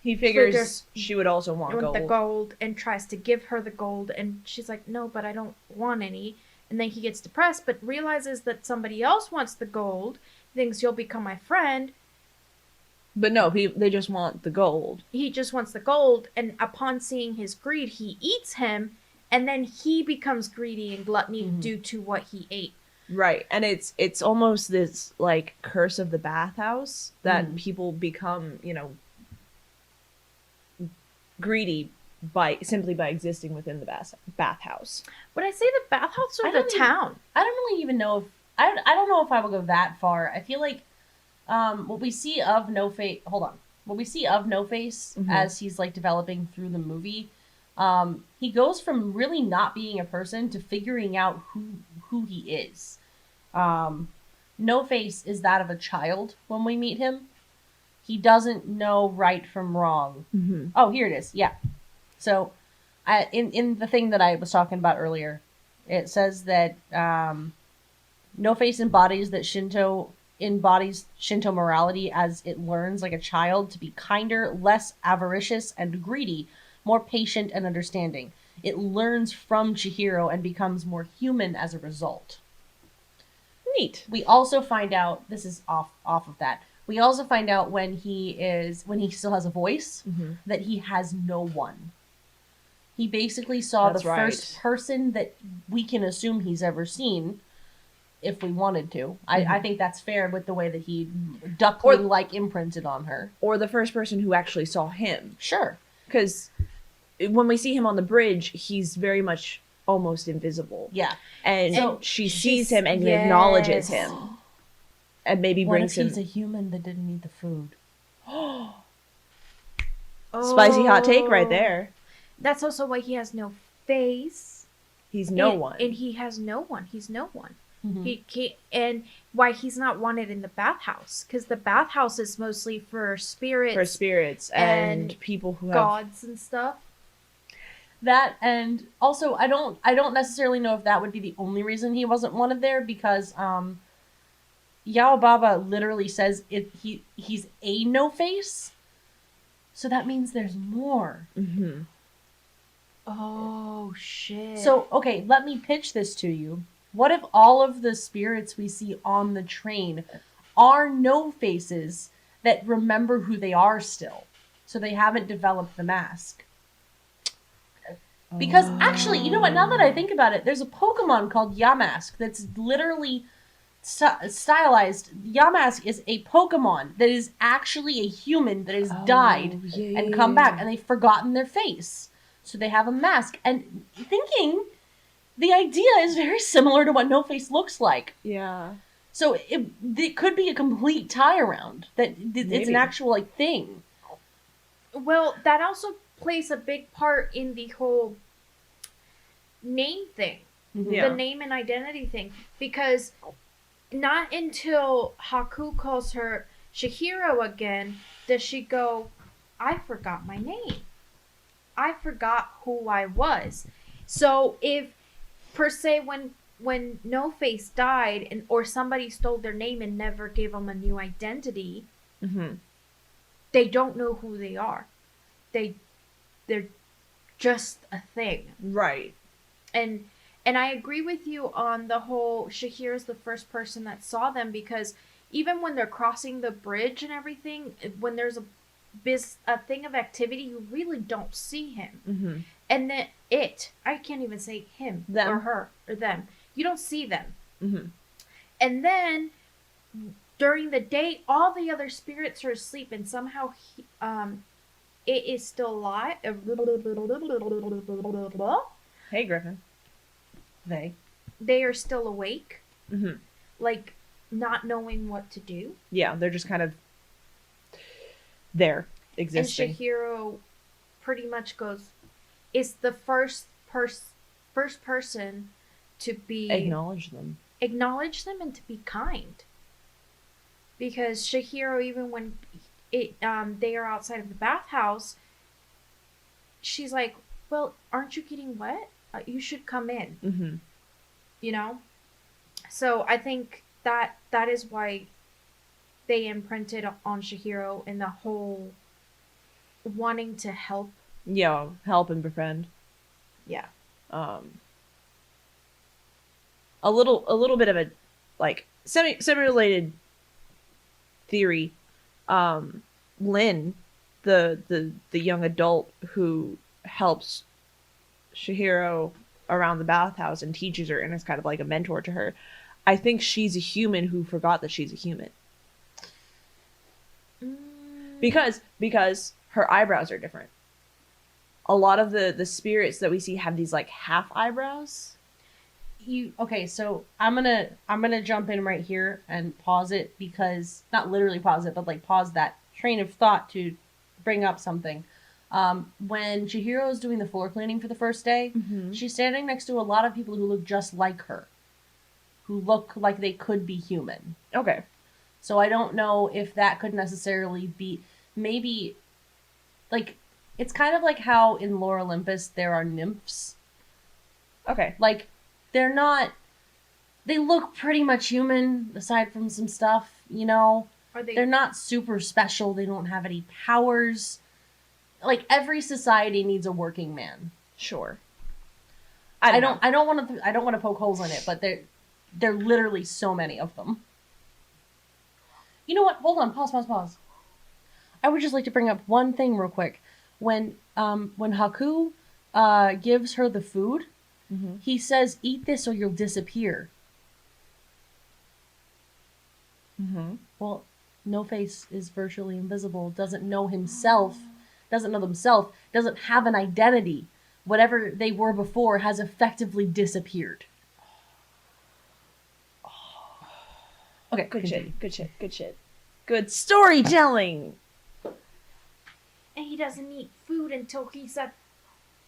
He figures she would also want gold. the gold and tries to give her the gold, and she's like, no, but I don't want any. And then he gets depressed, but realizes that somebody else wants the gold, thinks you'll become my friend. But no, they just want the gold. He just wants the gold, and upon seeing his greed, he eats him, and then he becomes greedy and gluttony due to what he ate. Right. And it's almost this like curse of the bathhouse that people become, you know, greedy simply by existing within the bathhouse. Would I say the bathhouse or I the don't even- town? I don't really even know if I don't know if I will go that far. I feel like what we see of No Face. Hold on. What we see of No Face as he's like developing through the movie, he goes from really not being a person to figuring out who he is. No Face is that of a child when we meet him. He doesn't know right from wrong. Oh, here it is. Yeah. So, in the thing that I was talking about earlier, it says that No Face embodies Shinto morality as it learns like a child to be kinder, less avaricious and greedy, more patient and understanding. It learns from Chihiro and becomes more human as a result. Neat. We also find out, this is off of that, We also find out when he still has a voice, that he has no one. He basically saw That's the right. first person that we can assume he's ever seen, if we wanted to. I think that's fair with the way that he duckling-like imprinted on her. Or the first person who actually saw him. Sure. Because when we see him on the bridge, he's very much almost invisible. Yeah. And So she sees him and acknowledges him. And maybe What brings if him... he's a human that didn't need the food? Spicy hot take right there. That's also why he has no face. He's no one. And he has no one. He's no one. Mhm. He can't, and why he's not wanted in the bathhouse, because the bathhouse is mostly for spirits, and people who have... gods and stuff. That, and also I don't necessarily know if that would be the only reason he wasn't wanted there, because Yao Baba literally says he's a no face, so that means there's more. Mm-hmm. Oh shit. So okay, let me pitch this to you. What if all of the spirits we see on the train are no faces that remember who they are still, so they haven't developed the mask? Because actually, you know what? Now that I think about it, there's a Pokemon called Yamask that's literally stylized. Yamask is a Pokemon that is actually a human that has died and come back, and they've forgotten their face. So they have a mask. And thinking, the idea is very similar to what No Face looks like. Yeah. So it could be a complete tie around. That it's Maybe. an actual like thing. Well, that also plays a big part in the whole name thing. Yeah. The name and identity thing. Because not until Haku calls her Chihiro again does she go, I forgot my name. I forgot who I was. So if, per se, when No Face died or somebody stole their name and never gave them a new identity, they don't know who they are. They're just a thing. Right. And I agree with you on the whole Shahir's the first person that saw them, because even when they're crossing the bridge and everything, when there's a thing of activity, you really don't see him. And then I can't even say him Them. or her or them. You don't see them. Mm-hmm. And then during the day, all the other spirits are asleep, and somehow it is still alive. Hey, Griffin. They are still awake, like not knowing what to do. Yeah, they're just kind of there, existing. And Chihiro pretty much is the first person to be acknowledge them and to be kind. Because Chihiro, even when they are outside of the bathhouse, she's like, well, aren't you getting wet? You should come in. You know? So I think that is why they imprinted on Chihiro and the whole wanting to help. Yeah, help and befriend. Yeah. A little bit of a like semi-related theory. Lynn, the young adult who helps Chihiro around the bathhouse and teaches her and is kind of like a mentor to her. I think she's a human who forgot that she's a human. Because her eyebrows are different. A lot of the spirits that we see have these like half eyebrows. Okay, so I'm gonna jump in right here and pause it, because not literally pause it, but like pause that train of thought to bring up something. When Chihiro is doing the floor cleaning for the first day, she's standing next to a lot of people who look just like her, who look like they could be human. Okay. So I don't know if that could necessarily be, maybe, like, it's kind of like how in Lore Olympus there are nymphs. Okay. Like, they look pretty much human, aside from some stuff, you know? They're not super special, they don't have any powers. Like, every society needs a working man. Sure. I don't want to poke holes in it, but there are literally so many of them. You know what? Hold on. Pause. I would just like to bring up one thing real quick. When Haku gives her the food, he says, "Eat this or you'll disappear." Well, No Face is virtually invisible, doesn't know himself, doesn't know themselves, doesn't have an identity. Whatever they were before has effectively disappeared. Okay, Good shit. Good storytelling. And he doesn't eat food until he's at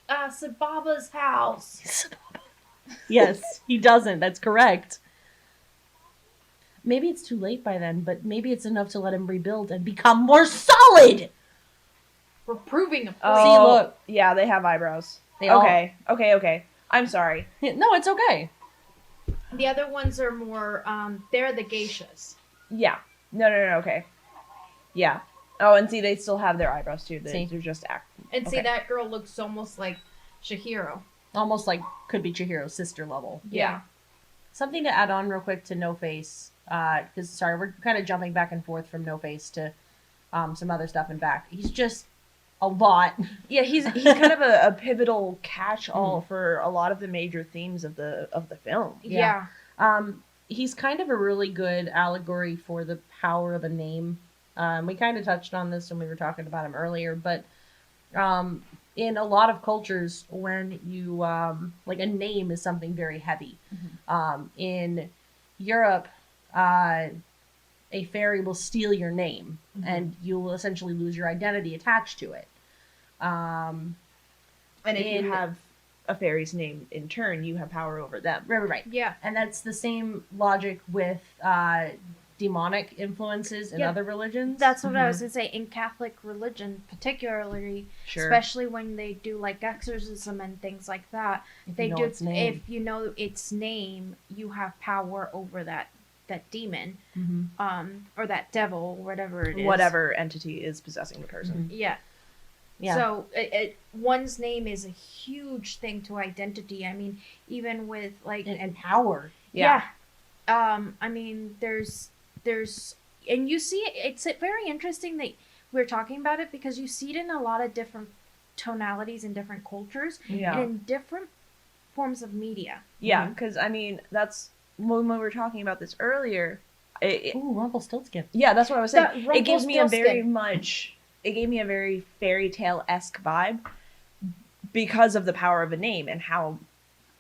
Sababa's house. Yes, he doesn't. That's correct. Maybe it's too late by then, but maybe it's enough to let him rebuild and become more solid. We're proving a point. Oh, See, look. Yeah, they have eyebrows. They all- Okay. I'm sorry. No, it's okay. The other ones are more, they're the geishas. Yeah. No, okay. Yeah. Oh, and see, they still have their eyebrows too. They're just acting. And see, that girl looks almost like Chihiro. Almost like could be Chihiro's sister level. Yeah. Something to add on real quick to No Face, because sorry, we're kind of jumping back and forth from No Face to some other stuff and back. He's just a lot. Yeah, he's kind of a pivotal catch-all for a lot of the major themes of the film. Yeah. He's kind of a really good allegory for the power of a name. We kind of touched on this when we were talking about him earlier, but in a lot of cultures, when you like a name is something very heavy. In Europe, a fairy will steal your name, and you will essentially lose your identity attached to it. And if you have a fairy's name in turn, you have power over them. Right. Yeah. And that's the same logic with demonic influences in other religions. That's what I was going to say. In Catholic religion, particularly, especially when they do like exorcism and things like that, if you know its name, you have power over that demon, or that devil, whatever it is. Whatever entity is possessing the person. Yeah. So one's name is a huge thing to identity. I mean, even with like and power. Yeah. I mean, there's and you see it. It's very interesting that we're talking about it because you see it in a lot of different tonalities in different cultures and in different forms of media. Yeah, because I mean that's when we were talking about this earlier. Ooh, Rumpelstiltskin. Yeah, that's what I was saying. It gives me it gave me a very fairy tale-esque vibe because of the power of a name and how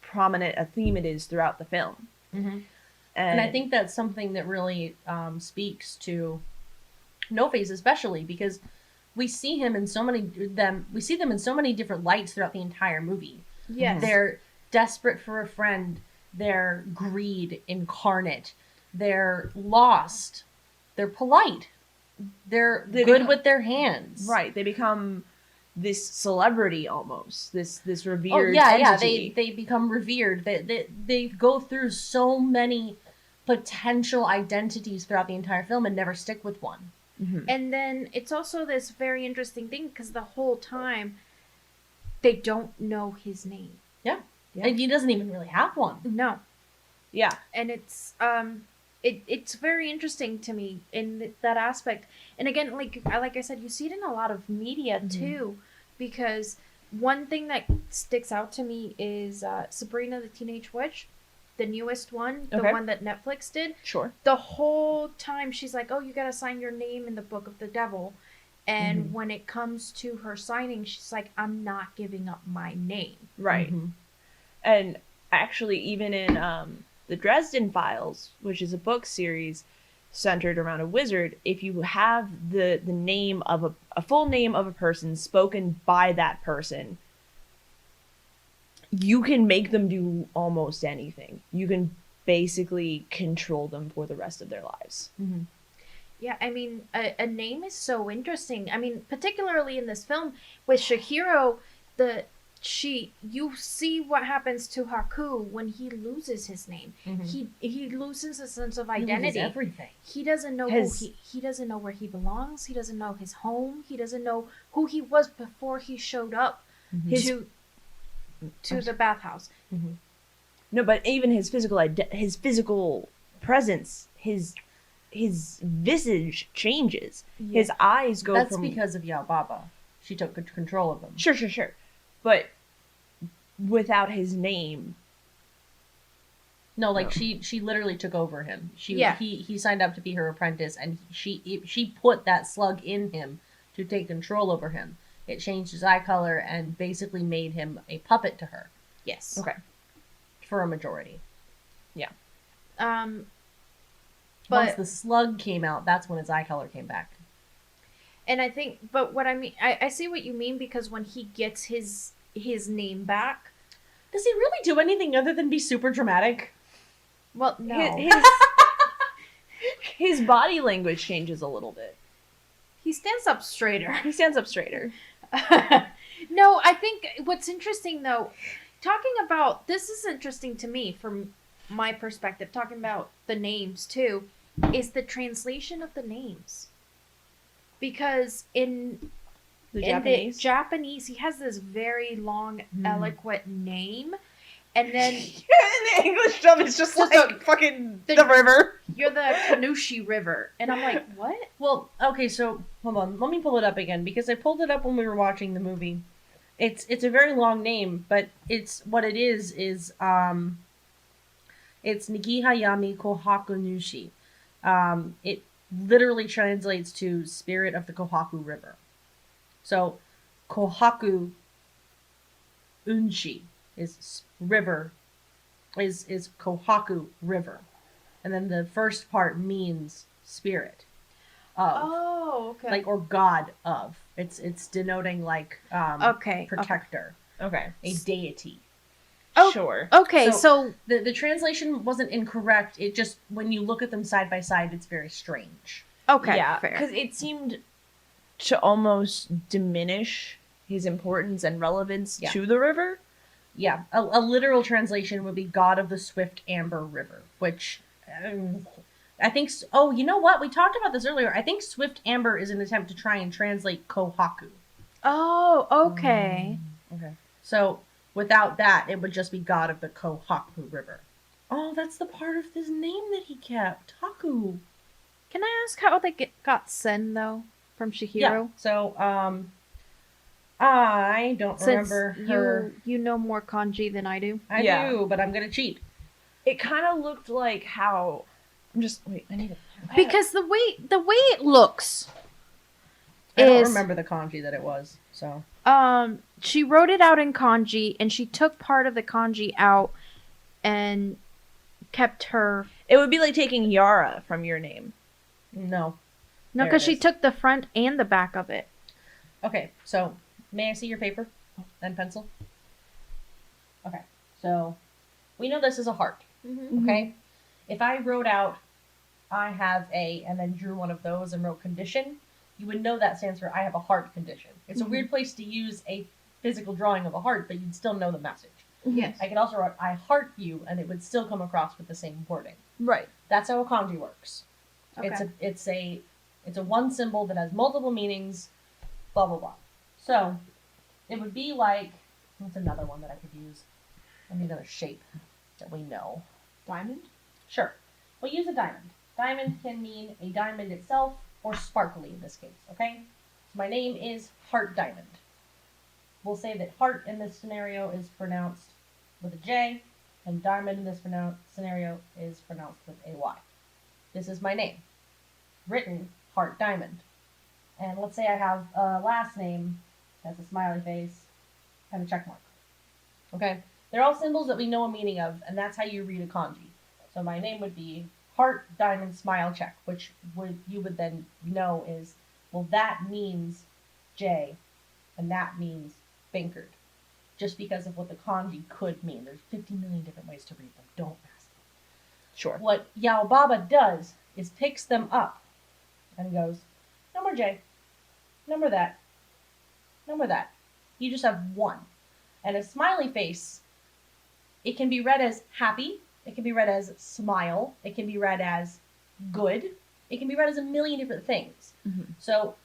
prominent a theme it is throughout the film. And I think that's something that really speaks to No Face, especially because we see him in so many we see them in so many different lights throughout the entire movie. Yes. They're desperate for a friend. They're greed incarnate. They're lost. They're polite. They're good with their hands. Right. They become this celebrity almost. This revered entity. They become revered. They go through so many potential identities throughout the entire film and never stick with one. And then it's also this very interesting thing because the whole time they don't know his name. Yeah. And he doesn't even really have one. No. Yeah. And it's it's very interesting to me in that aspect. And again, like I said, you see it in a lot of media too, because one thing that sticks out to me is Sabrina the Teenage Witch, the newest one, the one that Netflix did. Sure. The whole time she's like, "Oh, you gotta sign your name in the Book of the Devil," and when it comes to her signing, she's like, "I'm not giving up my name." Right. And actually, even in the Dresden Files, which is a book series centered around a wizard, if you have the name of a full name of a person spoken by that person, you can make them do almost anything. You can basically control them for the rest of their lives. Yeah, I mean, a name is so interesting. I mean, particularly in this film with Chihiro, you see what happens to Haku when he loses his name. He loses a sense of identity. He loses everything. He doesn't know he doesn't know where he belongs. He doesn't know his home. He doesn't know who he was before he showed up to the bathhouse. No, but even his physical presence, his his visage changes. His eyes go That's from... because of Yao Baba. She took control of him. Sure. But without his name... No, like she literally took over him. He signed up to be her apprentice, and she put that slug in him to take control over him. It changed his eye color and basically made him a puppet to her. Yes. Okay. For a majority. Yeah. Once But the slug came out, that's when his eye color came back. and I think, but what I mean, I see what you mean, because when he gets his name back, Does he really do anything other than be super dramatic? well, no, His body language changes a little bit. he stands up straighter. He stands up straighter. No, I think what's interesting though, talking about this is interesting to me from my perspective, talking about the names too, is the translation of the names. Because in The the Japanese, he has this very long, eloquent name, and then In the English dub, it's just like fucking the river. you're the Kanushi River, and I'm like, what? Well, okay, so hold on. Let me pull it up again because I pulled it up when we were watching the movie. It's a very long name, but it's what it is it's Nigihayami Kohaku Nushi. It literally translates to Spirit of the Kohaku River. So Kohaku Unshi is river, is Kohaku River. And then the first part means spirit of. Oh, okay. Like, or god of. It's denoting like Okay, protector. Okay. A deity. Oh, Sure. okay, so the translation wasn't incorrect. It just, when you look at them side by side, it's very strange. okay, Yeah, fair. because it seemed to almost diminish his importance and relevance Yeah. to the river. Yeah, a literal translation would be God of the Swift Amber River, which I think. Oh, you know what? We talked about this earlier. I think Swift Amber is an attempt to try and translate Kohaku. Oh, okay. Okay. So without that, it would just be God of the Kohaku River. Oh, that's the part of his name that he kept. Haku. Can I ask how they got Sen though from Shihiro? Yeah. So I don't Since remember her. you know more kanji than I do. I Yeah. do, but I'm gonna cheat. It kind of looked like how... wait, I need to... Because the way it looks I don't is remember the kanji that it was. So she wrote it out in kanji, and she took part of the kanji out and kept her. It would be like taking Yara from your name. no. No, There it because she is. took the front and the back of it. Okay, so may I see your paper and pencil? Okay, so we know this is a heart. Okay, if I wrote out I have a and then drew one of those and wrote condition, you would know that stands for I have a heart condition. It's a weird place to use a physical drawing of a heart, but you'd still know the message. Yes. I could also write I heart you, and it would still come across with the same wording. Right. That's how a kanji works. Okay. It's a one symbol that has multiple meanings, blah blah blah. So it would be like, what's another one that I could use? I need another shape that we know. Diamond? Sure. We'll use a diamond. Diamond can mean a diamond itself or sparkly in this case, okay? So my name is Heart Diamond. We'll say that heart in this scenario is pronounced with a J, and diamond in this scenario is pronounced with a Y. This is my name. Written, Heart Diamond. And let's say I have a last name that's a smiley face and a check mark. Okay? They're all symbols that we know a meaning of, and that's how you read a kanji. So my name would be Heart Diamond Smile Check, which you would then know is, well, that means J, and that means bankered. Just because of what the kanji could mean. There's 50 million different ways to read them. Don't ask them. Sure. What Yao Baba does is picks them up and goes, number J, number that, number that. You just have one. And a smiley face, it can be read as happy, it can be read as smile, it can be read as good, it can be read as a million different things. So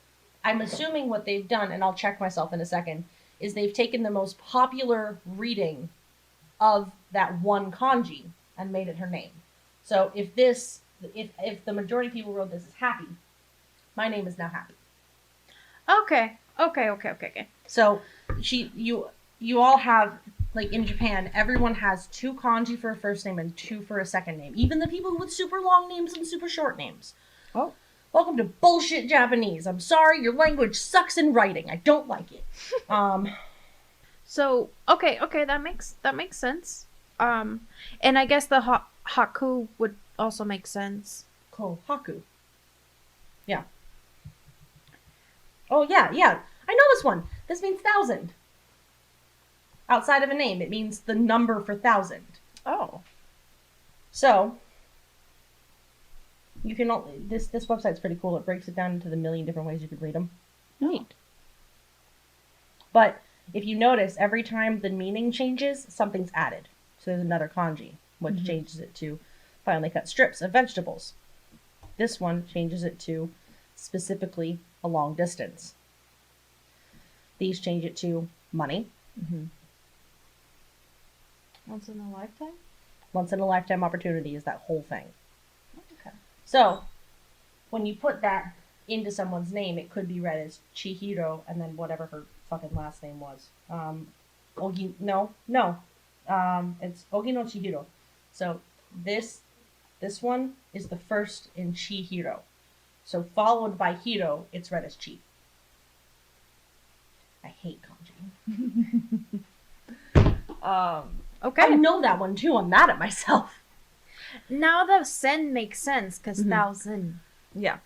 I'm assuming what they've done, and I'll check myself in a second, is they've taken the most popular reading of that one kanji and made it her name. So if this if the majority of people wrote this as happy, my name is now happy. Okay. So you all have, like, in Japan, everyone has 2 kanji for a first name and 2 for a second name. Even the people with super long names and super short names. Oh. Welcome to bullshit Japanese. I'm sorry, your language sucks in writing. I don't like it. So okay, that makes sense. And I guess the haku would also make sense. Kohaku. Yeah. Oh, yeah. I know this one. This means 1,000. Outside of a name, it means the number for 1,000. Oh. So, you can only... This website's pretty cool. It breaks it down into the million different ways you could read them. Neat. But, if you notice, every time the meaning changes, something's added. So there's another kanji, which changes it to finely cut strips of vegetables. This one changes it to specifically a long distance. These change it to money. Once in a lifetime? Once in a lifetime opportunity is that whole thing. Okay. So, when you put that into someone's name, it could be read as Chihiro and then whatever her fucking last name was. It's Ogi no Chihiro. So, this one is the first in Chihiro. So, followed by Hiro, it's read as Chi. I hate kanji. Okay. I know that one too. I'm mad at myself. Now the sen makes sense because 1,000. Yeah.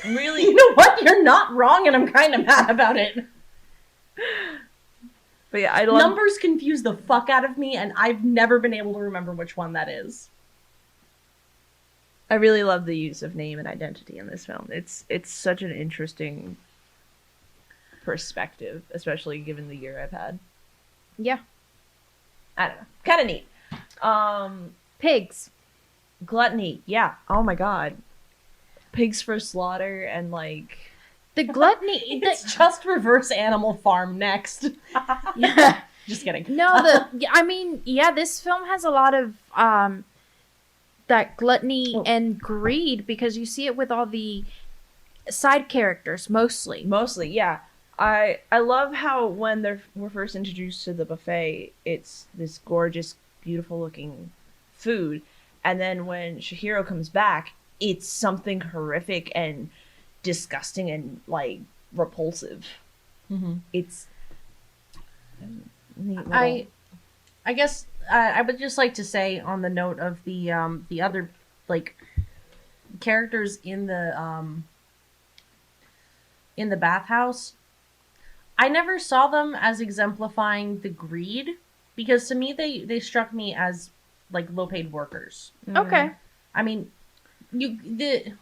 Really. You know what? You're not wrong, and I'm kind of mad about it. But yeah, I love... Numbers confuse the fuck out of me, and I've never been able to remember which one that is. I really love the use of name and identity in this film. It's such an interesting perspective, especially given the year I've had. Yeah. I don't know. Kind of neat. Pigs. Gluttony. Yeah. Oh my god. Pigs for slaughter and like... The gluttony. It's just reverse Animal Farm next. Yeah. Just kidding. No, this film has a lot of that gluttony and greed because you see it with all the side characters mostly. Mostly, yeah. I love how when we're first introduced to the buffet, it's this gorgeous, beautiful looking food, and then when Chihiro comes back, it's something horrific and disgusting and like repulsive. It's neat little... I guess I would just like to say on the note of the other like characters in the bathhouse, I never saw them as exemplifying the greed because to me they struck me as like low-paid workers. Okay. I mean, the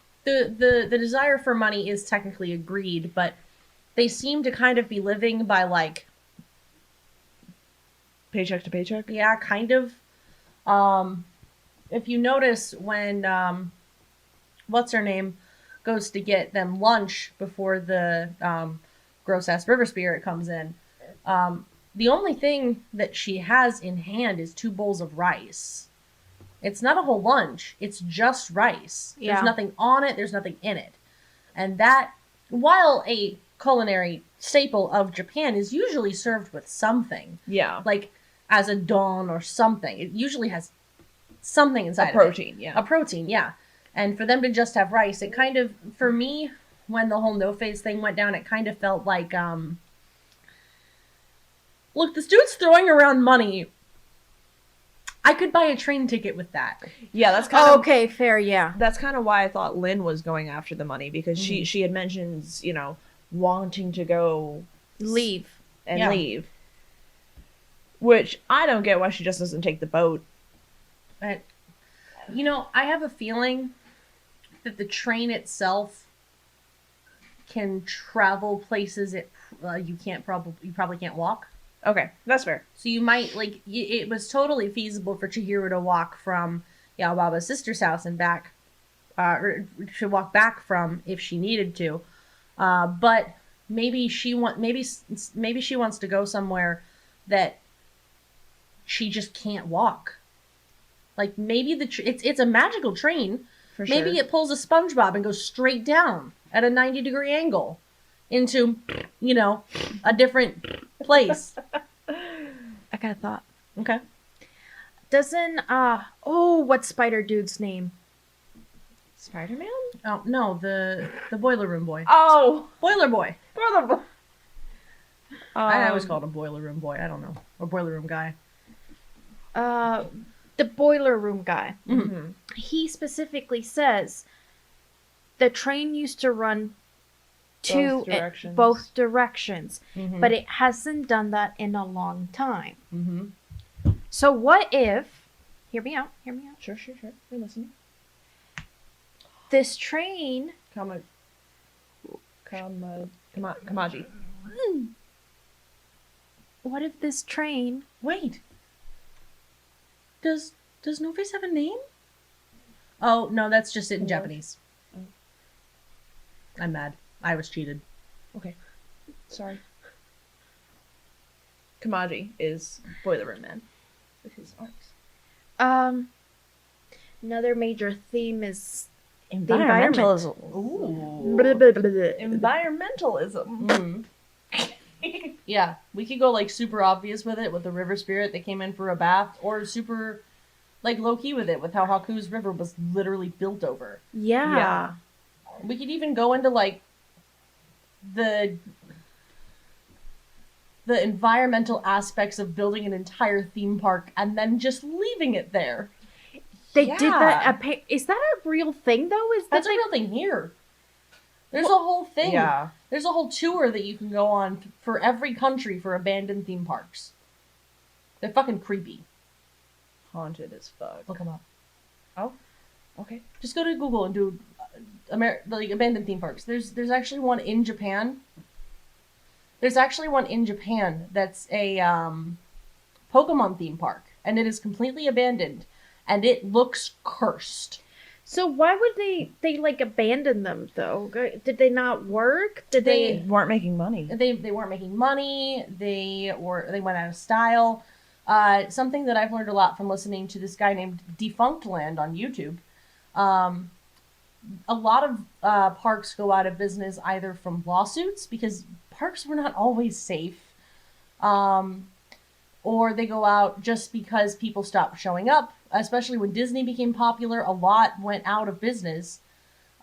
desire for money is technically a greed, but they seem to kind of be living by like paycheck to paycheck. Yeah, kind of. If you notice when what's her name goes to get them lunch before the gross ass river spirit comes in, the only thing that she has in hand is 2 bowls of rice. It's not a whole lunch. It's just rice. Yeah. There's nothing on it. There's nothing in it. And that, while a culinary staple of Japan, is usually served with something. Yeah. Like as a don or something. It usually has something inside a protein, of it. yeah. A protein, yeah. And for them to just have rice, it kind of, for me, when the whole no-face thing went down, it kind of felt like, look, this dude's throwing around money. I could buy a train ticket with that. Yeah, that's kind of... Okay, fair, yeah. That's kind of why I thought Lynn was going after the money, because she had mentioned, wanting to go... Leave. Leave. Which, I don't get why she just doesn't take the boat. But, I have a feeling that the train itself can travel places you probably can't walk. Okay, that's fair. So you might, it was totally feasible for Chihiro to walk from Yaobaba's sister's house and back, or to walk back from if she needed to. But maybe she wants to go somewhere that she just can't walk. Like maybe it's a magical train. For Maybe sure. it pulls a SpongeBob and goes straight down at a 90-degree angle into, a different place. I got a thought. Okay. Doesn't what's Spider Dude's name? Spider-Man? Oh no, the Boiler Room Boy. Oh, Boiler Boy. brother. I always called him Boiler Room Boy. I don't know, or Boiler Room Guy. The Boiler Room guy. Mm-hmm. He specifically says the train used to run both directions, Mm-hmm. but it hasn't done that in a long time. Mm-hmm. So what if, hear me out, Sure. We're listening. this train, Kamaji. what if this train, Wait. Does No Face have a name? Oh no, that's just it in Japanese. I'm mad. I was cheated. Okay. Sorry. Kamaji is Boiler Room Man with his arms. another major theme is Environmentalism. Ooh. blah, blah, blah, blah. Environmentalism. Yeah, we could go like super obvious with it with the river spirit that came in for a bath, or super like low key with it with how Haku's river was literally built over. Yeah. We could even go into like the environmental aspects of building an entire theme park and then just leaving it there. They did that. Yeah. Is that a real thing though? Is that That's a real thing here. There's a whole thing. Yeah. There's a whole tour that you can go on for every country for abandoned theme parks. They're fucking creepy. Haunted as fuck. Look them up. Okay. Just go to Google and do like abandoned theme parks. There's actually one in Japan. There's actually one in Japan that's a Pokemon theme park, and it is completely abandoned, and it looks cursed. So why would they like abandon them though? Did they not work? Did They they? weren't making money. They weren't making money. They went out of style. Something that I've learned a lot from listening to this guy named Defunct Land on YouTube. A lot of parks go out of business either from lawsuits because parks were not always safe, or they go out just because people stopped showing up. Especially when Disney became popular, a lot went out of business.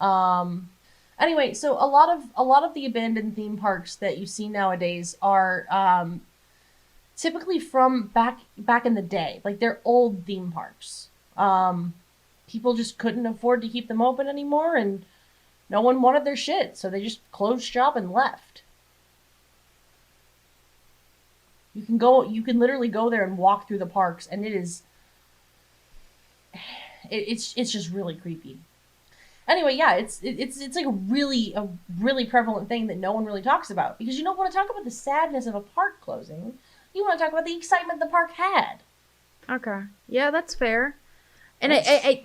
Anyway, so a lot of the abandoned theme parks that you see nowadays are typically from back in the day. Like they're old theme parks. People just couldn't afford to keep them open anymore, and no one wanted their shit, so they just closed shop and left. You can literally go there and walk through the parks, and it's just really creepy. Anyway, yeah, it's like a really prevalent thing that no one really talks about, because you don't want to talk about the sadness of a park closing. You want to talk about the excitement the park had. Okay, yeah, that's fair. And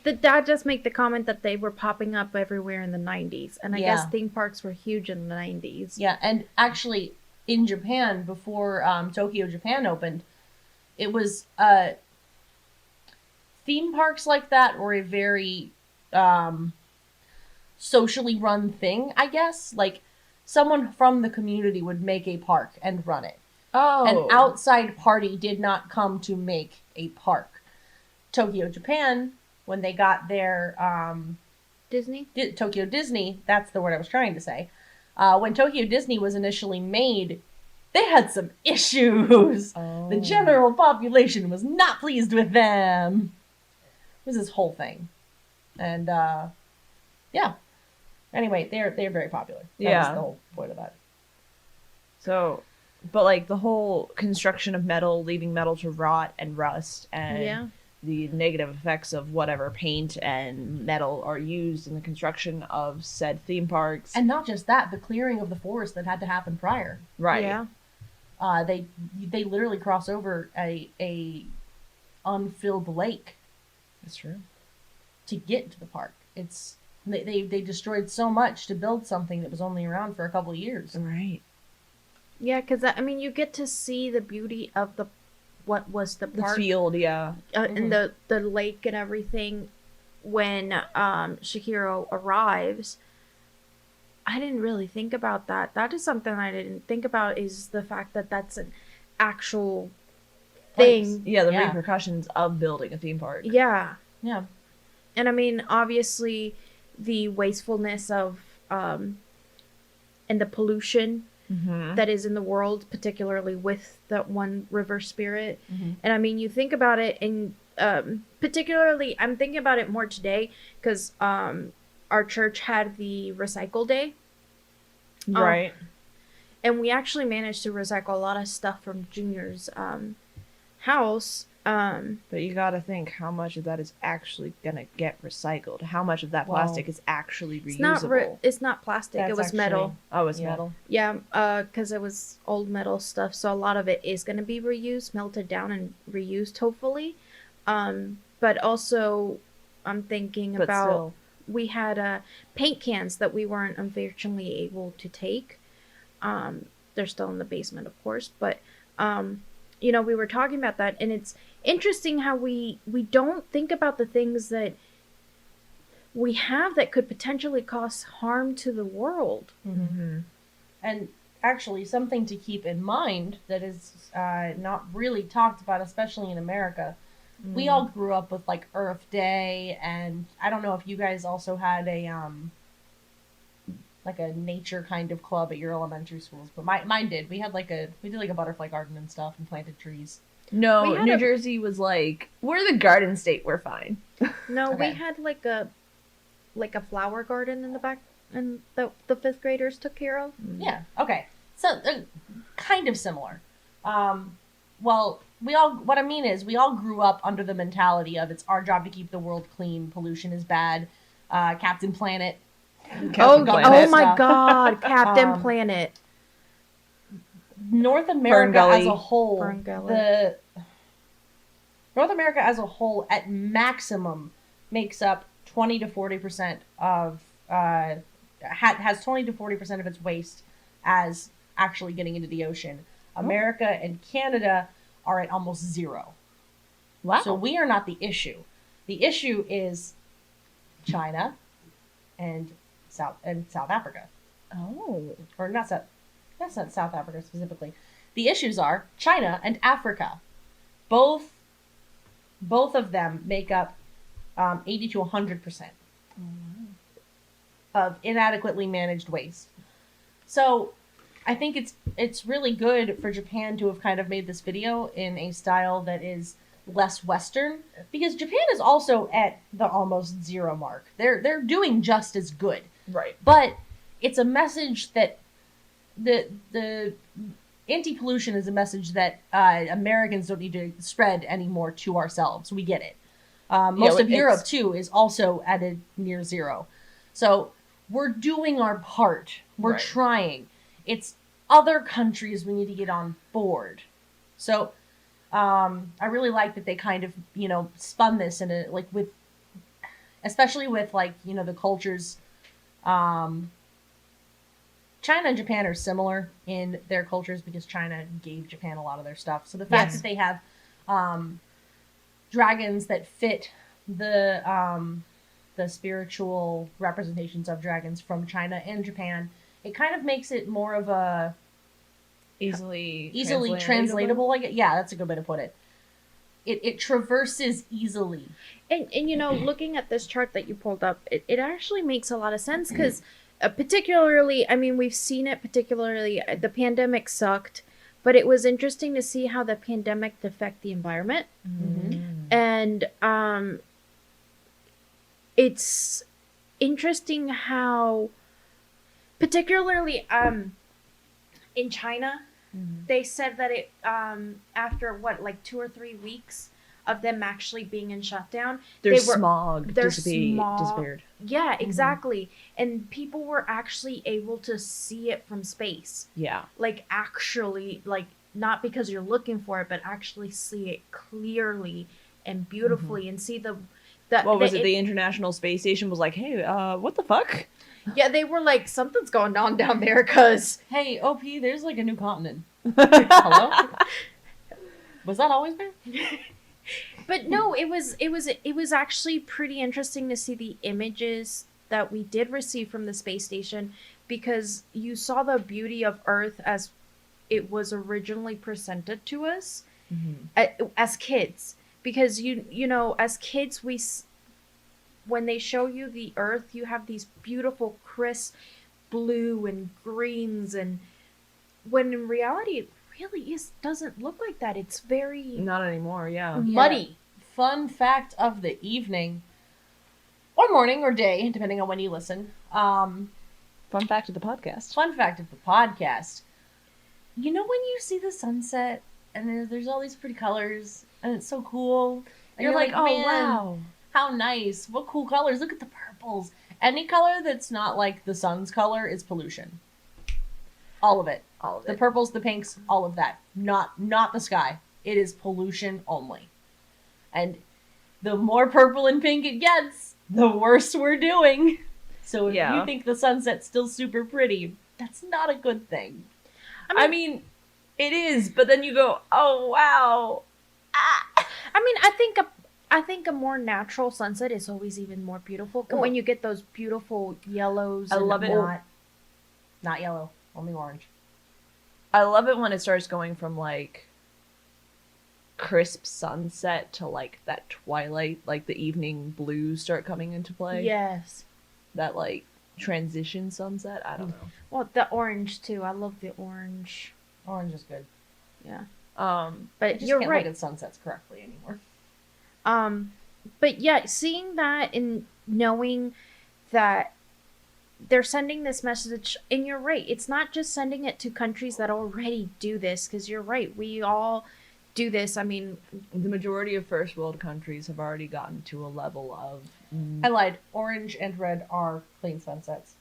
the dad just make the comment that they were popping up everywhere in the 90s, and I guess Yeah. theme parks were huge in the 90s. Yeah, and actually, in Japan, before Tokyo, Japan opened, it was theme parks like that were a very socially run thing, I guess. Like, someone from the community would make a park and run it. Oh. An outside party did not come to make a park. Tokyo, Japan, when they got their Disney? Tokyo Disney, that's the word I was trying to say. When Tokyo Disney was initially made, they had some issues. Oh. The general population was not pleased with them. It was this whole thing. And, yeah. Anyway, they're very popular. That was the whole point of that. So, but like the whole construction of metal, leaving metal to rot and rust, and Yeah. the negative effects of whatever paint and metal are used in the construction of said theme parks. And not just that, the clearing of the forest that had to happen prior. Right. Yeah. They literally cross over a unfilled lake That's true. to get to the park. They destroyed so much to build something that was only around for a couple of years. Right. Yeah, because, I mean, you get to see the beauty of the what was the The park field, yeah. and the lake and everything when Shihiro arrives. I didn't really think about that. That is something I didn't think about, is the fact that that's an actual thing. Yeah, the Yeah. repercussions of building a theme park. Yeah. Yeah. And I mean, obviously, the wastefulness of and the pollution that is in the world, particularly with that one river spirit. And I mean, you think about it, and particularly, I'm thinking about it more today because our church had the recycle day. Right. And we actually managed to recycle a lot of stuff from Junior's house. But you gotta think how much of that is actually gonna get recycled. How much of that plastic is actually reusable. It's not plastic. It was metal. Oh, it's Yeah. metal. Yeah, because it was old metal stuff, so a lot of it is going to be reused, melted down, and reused, hopefully. But also, I'm thinking But about still. we had paint cans that we weren't unfortunately able to take. They're still in the basement, of course, but you know, we were talking about that, and it's interesting how we don't think about the things that we have that could potentially cause harm to the world. And actually, something to keep in mind that is not really talked about, especially in America. We all grew up with like Earth Day, and I don't know if you guys also had a like a nature kind of club at your elementary schools, but mine did. We did like a butterfly garden and stuff, and planted trees. No, We had New a- Jersey was like, we're the Garden State, we're fine. No, we Okay. had like a flower garden in the back, and the fifth graders took care of. Yeah. Okay. So kind of similar. Well, what I mean is we all grew up under the mentality of it's our job to keep the world clean. Pollution is bad. Captain Planet. Oh Planet my stuff. God, Captain Um, Planet. North America Gully. as a whole, Fern Gully. the North America as a whole, at maximum, makes up 20 to 40% of has 20 to 40% of its waste as actually getting into the ocean. America and Canada are at almost zero. Wow. So we are not the issue. The issue is China and South Africa. Oh. Or not South Africa specifically. The issues are China and Africa. Both of them make up 80 to 100% of inadequately managed waste. So I think it's really good for Japan to have kind of made this video in a style that is less Western, because Japan is also at the almost zero mark. They're doing just as good. Right. But it's a message that the anti-pollution is a message that Americans don't need to spread anymore to ourselves. We get it. Most of Europe too is also at a near zero. So we're doing our part. We're Right. trying. It's other countries we need to get on board. So I really like that they kind of, spun this in a, like, with, especially with, like, the cultures. China and Japan are similar in their cultures because China gave Japan a lot of their stuff. So the fact that they have dragons that fit the spiritual representations of dragons from China and Japan, it kind of makes it more of a Easily translatable. Like, yeah, that's a good way to put it. It traverses easily. And looking at this chart that you pulled up, it actually makes a lot of sense because particularly, I mean, we've seen it particularly, the pandemic sucked, but it was interesting to see how the pandemic affect the environment. And it's interesting how particularly in China, they said that it after 2 or 3 weeks of them actually being in shutdown, Their smog their disappeared. Yeah, exactly. And people were actually able to see it from space. Yeah. Like, actually, like, not because you're looking for it, but actually see it clearly and beautifully and see the What was it? The International Space Station was like, hey, what the fuck? Yeah, they were like, something's going on down there, because... Hey, OP, there's like a new continent. Hello? Was that always there? But no, it was actually pretty interesting to see the images that we did receive from the space station, because you saw the beauty of Earth as it was originally presented to us as kids. Because you know, as kids, when they show you the Earth, you have these beautiful crisp blue and greens, and when in reality it really doesn't look like that. It's very Not anymore, yeah. muddy. Fun fact of the evening, or morning, or day, depending on when you listen. Fun fact of the podcast. Fun fact of the podcast. You know when you see the sunset and there's all these pretty colors and it's so cool? And You're like, oh, man, wow. how nice. What cool colors. Look at the purples. Any color that's not like the sun's color is pollution. All of it. All of The it. purples, the pinks, all of that. Not the sky. It is pollution only. And the more purple and pink it gets, the worse we're doing. So if Yeah. you think the sunset's still super pretty, that's not a good thing. I mean, it is, but then you go, oh, wow. I mean, I think a more natural sunset is always even more beautiful. When you get those beautiful yellows. I and love it. Not yellow, only orange. I love it when it starts going from, like, crisp sunset to, like, that twilight, like, the evening blues start coming into play. Yes. That, like, transition sunset. I don't know. Well, the orange too. I love the orange. Orange is good. Yeah. I But just you're can't right. look at sunsets correctly anymore. But yeah, seeing that and knowing that they're sending this message, and you're right, it's not just sending it to countries that already do this, because you're right, we all do this. I mean, The majority of first world countries have already gotten to a level of... I lied. Orange and red are clean sunsets.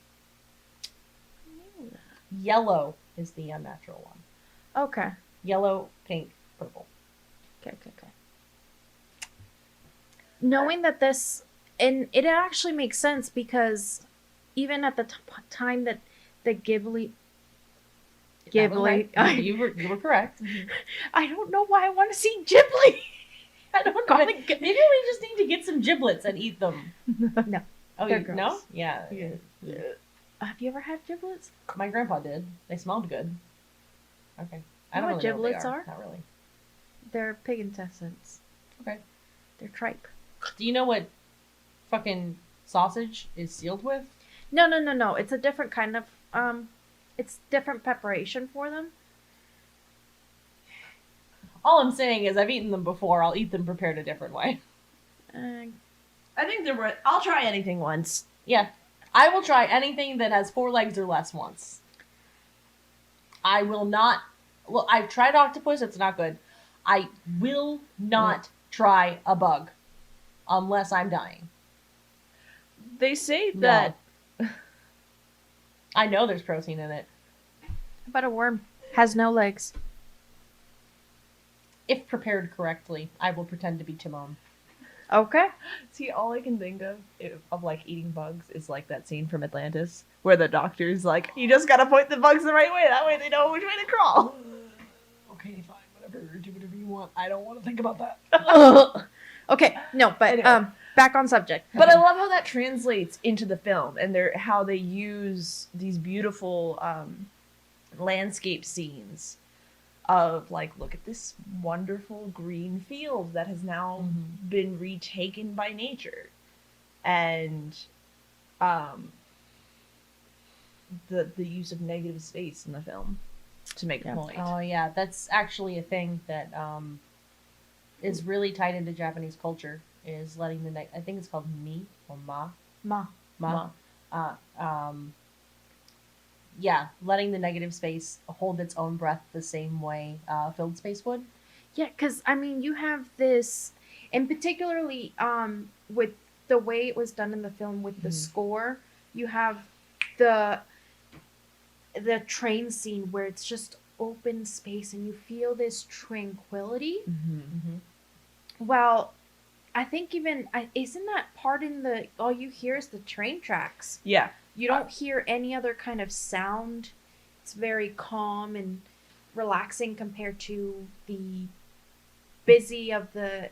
Yellow is the unnatural one. okay. Yellow, pink, purple. Okay. Knowing that this, and it actually makes sense, because even at the time that the Ghibli, That was right. You were correct. I don't know why I want to see Ghibli. I don't know. Maybe we just need to get some giblets and eat them. No. Oh, They're no? gross. Yeah. Have you ever had giblets? My grandpa did. They smelled good. Okay. I You don't know what really know what they giblets are? Not really. They're pig intestines. Okay. They're tripe. Do you know what fucking sausage is sealed with? No. It's a different kind of it's different preparation for them. All I'm saying is I've eaten them before. I'll eat them prepared a different way. I think they're worth... I'll try anything once. Yeah. I will try anything that has 4 legs or less once. I will not... Well, I've tried octopus. It's not good. I will not try a bug. Unless I'm dying. They say No. that... I know there's protein in it. But a worm has no legs. If prepared correctly, I will pretend to be Timon. Okay. See, all I can think of like eating bugs is like that scene from Atlantis where the doctor's like, you just gotta point the bugs the right way, that way they know which way to crawl. Okay, fine, whatever. Do whatever you want. I don't want to think about that. Okay. No, but Anyway. back on subject. But I love how that translates into the film and how they use these beautiful landscape scenes of like, look at this wonderful green field that has now been retaken by nature, and the use of negative space in the film to make a point. Oh yeah, that's actually a thing that is really tied into Japanese culture. Is letting the I think it's called mi or ma. Ma. Yeah, letting the negative space hold its own breath the same way filled space would. Yeah, because I mean, you have this, and particularly with the way it was done in the film with the score, you have the train scene where it's just open space and you feel this tranquility. Well, I think even isn't that part in the all you hear is the train tracks. Yeah. You don't hear any other kind of sound. It's very calm and relaxing compared to the busy of the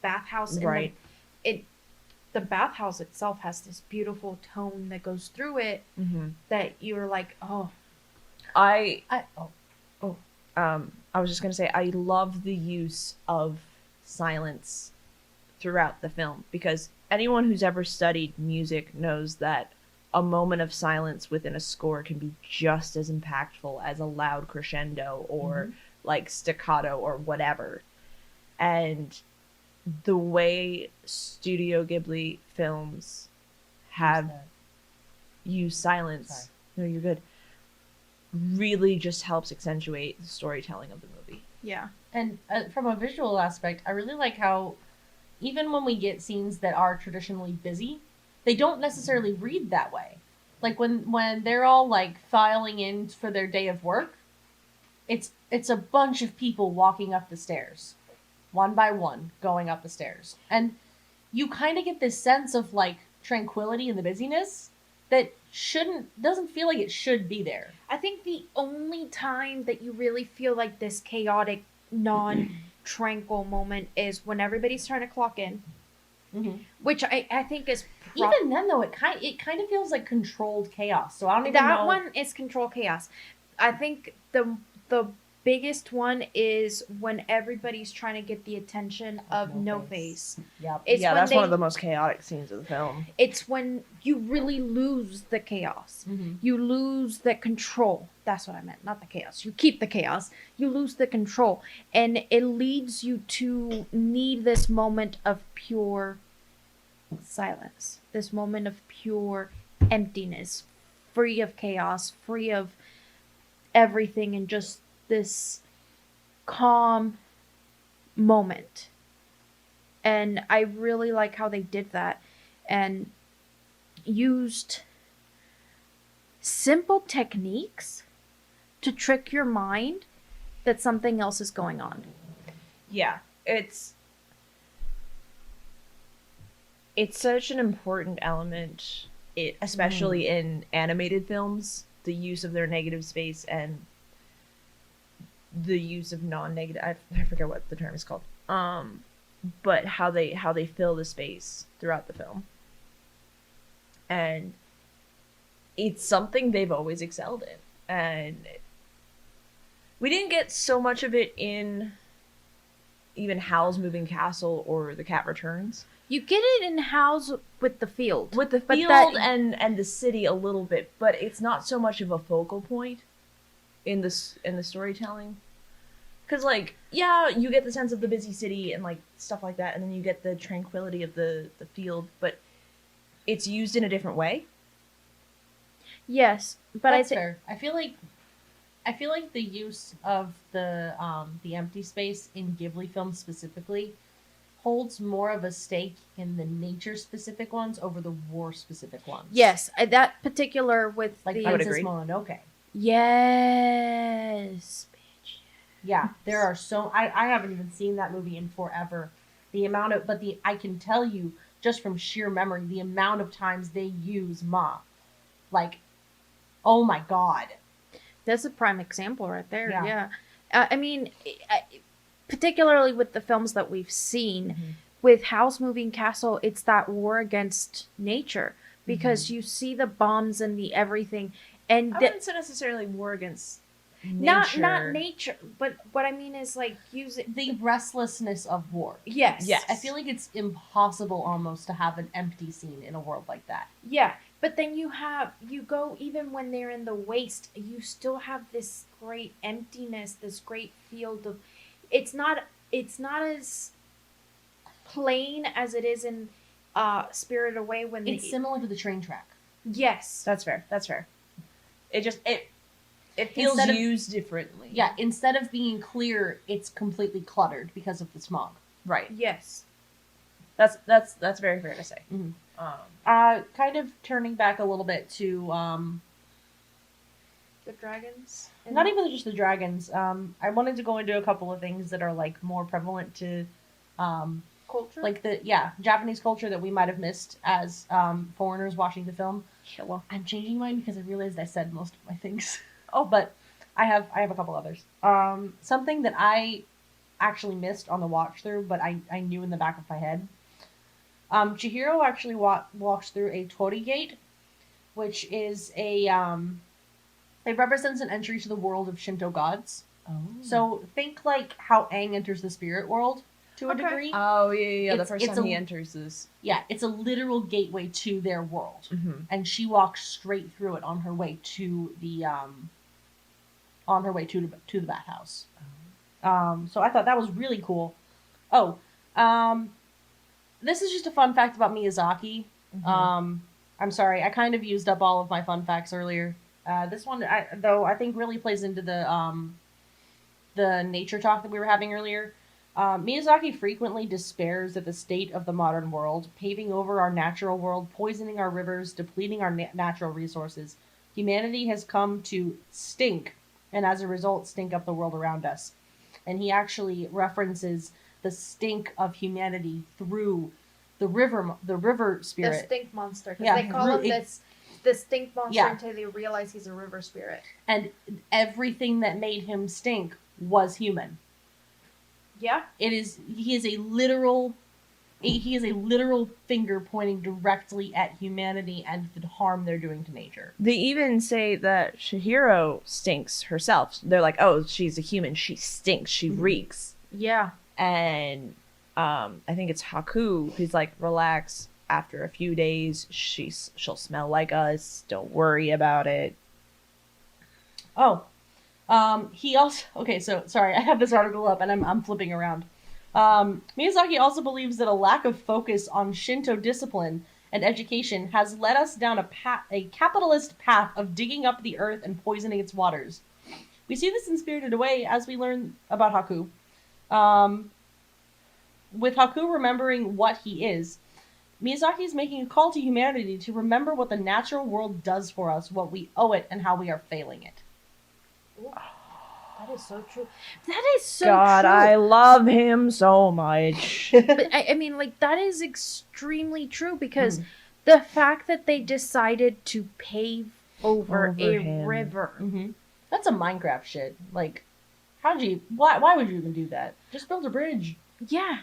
bathhouse, and Right. the bathhouse itself has this beautiful tone that goes through it that you're like, oh, I was just gonna say I love the use of silence throughout the film, because anyone who's ever studied music knows that a moment of silence within a score can be just as impactful as a loud crescendo or like staccato or whatever. And the way Studio Ghibli films have used silence, no, you're good, really just helps accentuate the storytelling of the movie. yeah. And from a visual aspect, I really like how even when we get scenes that are traditionally busy, they don't necessarily read that way. Like when they're all like filing in for their day of work, it's a bunch of people walking up the stairs, one by one, going up the stairs. And you kind of get this sense of like tranquility in the busyness that doesn't feel like it should be there. I think the only time that you really feel like this chaotic, non-tranquil moment is when everybody's trying to clock in, which I think is Even then, though, it kind of feels like controlled chaos. So I don't even know. that one is control chaos. I think the biggest one is when everybody's trying to get the attention of No Face. Yep. It's Yeah, when that's one of the most chaotic scenes of the film. It's when you really lose the chaos. You lose the control. That's what I meant, not the chaos. You keep the chaos. You lose the control. And it leads you to need this moment of pure silence. This moment of pure emptiness. Free of chaos. Free of everything. And just this calm moment. And I really like how they did that. And used simple techniques to trick your mind that something else is going on. Yeah, it's such an important element, especially in animated films, the use of their negative space and the use of non-negative, I forget what the term is called, but how they fill the space throughout the film. And it's something they've always excelled in. And we didn't get so much of it in even Howl's Moving Castle or The Cat Returns. You get it in Howl's with the field. With the But field that- and the city a little bit, but it's not so much of a focal point in the storytelling. Because, like, yeah, you get the sense of the busy city and, like, stuff like that, and then you get the tranquility of the field, but it's used in a different way. Yes, but That's fair. I feel like the use of the empty space in Ghibli films specifically holds more of a stake in the nature specific ones over the war specific ones. Yes, that particular with Like the... I would Princess agree. Mononoke. Yes, bitch. Yeah, there are so I haven't even seen that movie in forever. I can tell you just from sheer memory the amount of times they use Ma. Like, oh my god. That's a prime example right there. Yeah. Yeah. I mean, particularly with the films that we've seen, with Howl's Moving Castle, it's that war against nature because you see the bombs and the everything, and I wouldn't say necessarily war against not nature. nature, but what I mean is like using The restlessness of war. yes, Yes. I feel like it's impossible almost to have an empty scene in a world like that. yeah. But then you go, even when they're in the waste, you still have this great emptiness, this great field of, it's not as plain as it is in Spirited Away when It's similar to the train track. yes. That's fair. It just it feels Instead of- used differently. Yeah, instead of being clear, it's completely cluttered because of the smog. Right. Yes. That's very fair to say. Mhm. Um, Kind of turning back a little bit to The dragons. not even just the dragons. I wanted to go into a couple of things that are like more prevalent to culture. like Japanese culture that we might have missed as foreigners watching the film. Hello. I'm changing mine because I realized I said most of my things. Oh, but I have a couple others. Something that I actually missed on the watch through, but I knew in the back of my head. Chihiro actually walks through a Tori Gate, which is it represents an entry to the world of Shinto gods. Oh. So think like how Aang enters the spirit world to a degree. Oh, yeah. The It's- first it's time a- he enters this. Yeah, it's a literal gateway to their world. Mm-hmm. And she walks straight through it on her way to the to the bathhouse. So I thought that was really cool. Oh, this is just a fun fact about Miyazaki. Mm-hmm. I'm sorry, I kind of used up all of my fun facts earlier. This one, I think really plays into the nature talk that we were having earlier. Miyazaki frequently despairs at the state of the modern world, paving over our natural world, poisoning our rivers, depleting our natural resources. Humanity has come to stink, and as a result, stink up the world around us. And he actually references the stink of humanity through the river The spirit. stink monster. Because Yeah, they call him the stink monster Yeah. until they realize he's a river spirit. And everything that made him stink was human. Yeah. He is a literal finger pointing directly at humanity and the harm they're doing to nature. They even say that Chihiro stinks herself. They're like, oh, she's a human. She stinks. She reeks. Yeah. And I think it's Haku who's like, relax. After a few days, she'll smell like us. Don't worry about it. Oh, he also, okay, so sorry, I have this article up and I'm flipping around. Miyazaki also believes that a lack of focus on Shinto discipline and education has led us down a capitalist path of digging up the earth and poisoning its waters. We see this in Spirited Away as we learn about Haku. With Haku remembering what he is, Miyazaki is making a call to humanity to remember what the natural world does for us, what we owe it, and how we are failing it. That is so true. That is so God, true. I love him so much. But I mean, like, that is extremely true because the fact that they decided to pave over a him. river. Mm-hmm. That's a Minecraft shit. Like, why would you even do that? Just build a bridge. Yeah.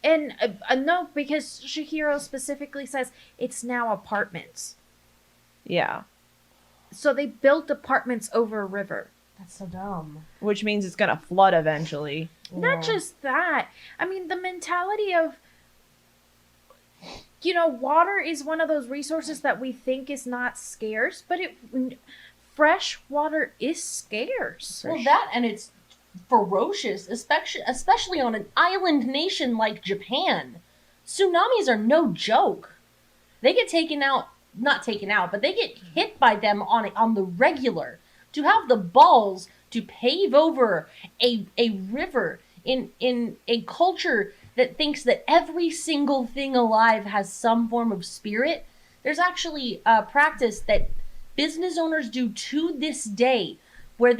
And no, because Chihiro specifically says it's now apartments. Yeah. So they built apartments over a river. That's so dumb. Which means it's gonna flood eventually. Not just that. I mean, the mentality of, water is one of those resources that we think is not scarce, but fresh water is scarce. Well, that and it's ferocious, especially on an island nation like Japan. Tsunamis are no joke. They get not taken out, but they get hit by them on the regular. To have the balls to pave over a river in a culture that thinks that every single thing alive has some form of spirit. There's actually a practice that business owners do to this day, where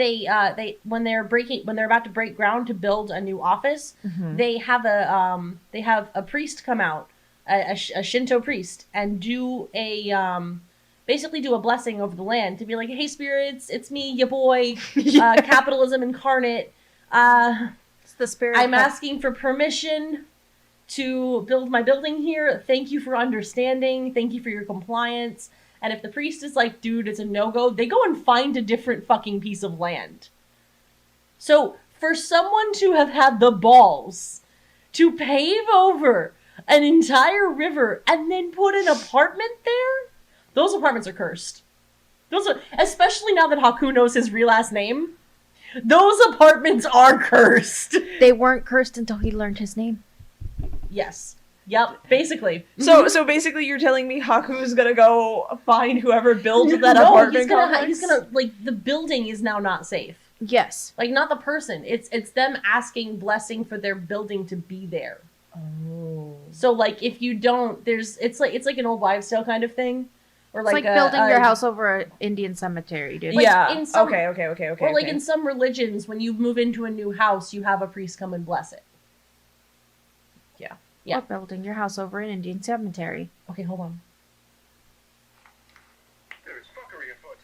when they're about to break ground to build a new office, they have a priest come out, a Shinto priest, and do basically do a blessing over the land to be like, hey spirits, it's me, ya boy, capitalism incarnate. It's the spirit. I'm asking for permission to build my building here. Thank you for understanding. Thank you for your compliance. And if the priest is like, dude, it's a no-go, they go and find a different fucking piece of land. So for someone to have had the balls to pave over an entire river and then put an apartment there, those apartments are cursed. Especially now that Haku knows his real last name. Those apartments are cursed. They weren't cursed until he learned his name. Yes. Yep. Basically. So basically, you're telling me Haku's gonna go find whoever built that No, apartment he's gonna complex? the building is now not safe. Yes. Like, not the person. It's them asking blessing for their building to be there. Oh. So like, if you don't, it's like an old wives' tale kind of thing. Or It's like building your house over an Indian cemetery, dude. Like, Yeah. in some- Okay. Or like in some religions, when you move into a new house, you have a priest come and bless it. Yeah. Or building your house over an Indian cemetery. Okay, hold on. There is fuckery afoot.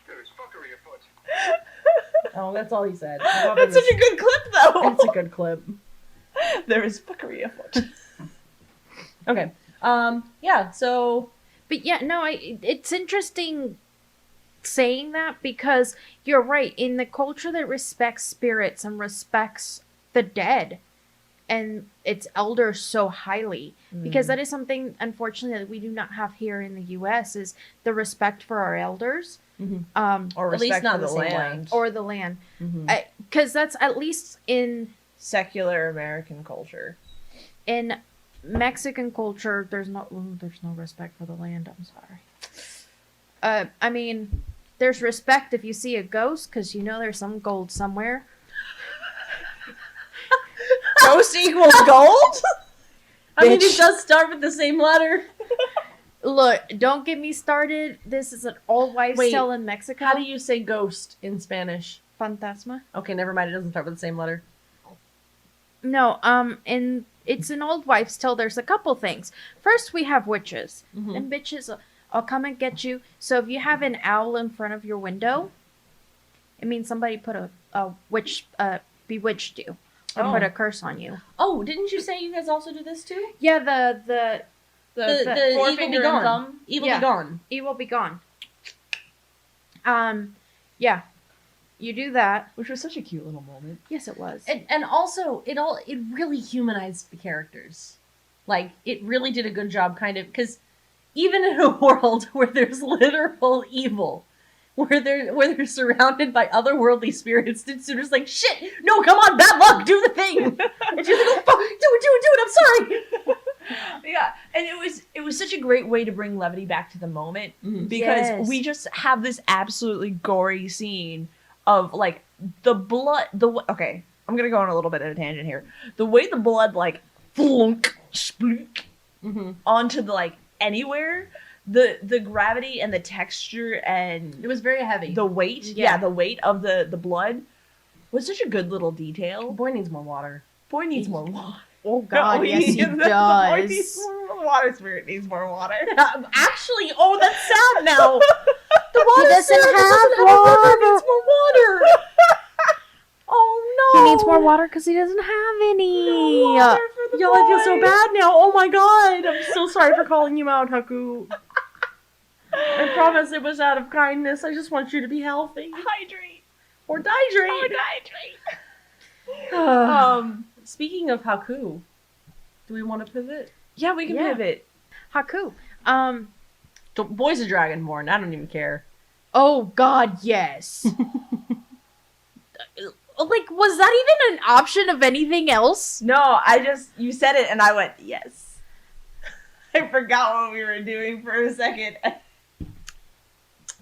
There is fuckery afoot. Oh, that's all he said. That's such a good clip, though. It's a good clip. There is fuckery afoot. Okay. Yeah, so... But yeah, no, it's interesting saying that because you're right. In the culture that respects spirits and respects the dead and its elders so highly, because that is something, unfortunately, that we do not have here in the U.S. is the respect for our elders. Or At least respect not for the the same way. land. Or the land. Because that's at least in Secular American culture. Mexican culture, there's no respect for the land. I'm sorry. I mean, there's respect if you see a ghost, because you know there's some gold somewhere. Ghost equals gold? I mean, it does start with the same letter. Look, don't get me started. This is an old wives' Wait, tale in Mexico. How do you say ghost in Spanish? Fantasma? Okay, never mind. It doesn't start with the same letter. No, and it's an old wives' tale. There's a couple things. First, we have witches. And bitches will come and get you. So if you have an owl in front of your window, it means somebody put a witch, bewitched you. Or put a curse on you. Oh, didn't you say you guys also do this too? Yeah, the The evil be forefinger and gone. thumb. Evil Yeah. be gone. Evil be gone. Yeah. You do that. Which was such a cute little moment. Yes, it was. And also, it really humanized the characters. Like, it really did a good job, kind of, because even in a world where there's literal evil, where they're surrounded by otherworldly spirits, it's just like, shit, no, come on, bad luck, do the thing. And she's like, oh, fuck, do it, I'm sorry. Yeah, and it was such a great way to bring levity back to the moment because we just have this absolutely gory scene of like the blood. Okay, I'm gonna go on a little bit of a tangent here. The way the blood like flunk, splook onto the like anywhere, the gravity and the texture and It was very heavy. the weight, the weight of the blood was such a good little detail. Boy needs more water. Boy needs more water. Oh God, yes he The boy does. needs more water. Spirit needs more water. Actually, oh, that's sad now. The water doesn't spirit have water. Needs more water. Oh no. He needs more water because he doesn't have any. Y'all, I feel so bad now. Oh my God. I'm so sorry for calling you out, Haku. I promise it was out of kindness. I just want you to be healthy. Hydrate. Or dihydrate. Speaking of Haku, do we want to pivot? Yeah, we can pivot. Haku. Boy's a dragonborn. I don't even care. Oh God, yes. Like, was that even an option of anything else? No, you said it and I went, yes. I forgot what we were doing for a second.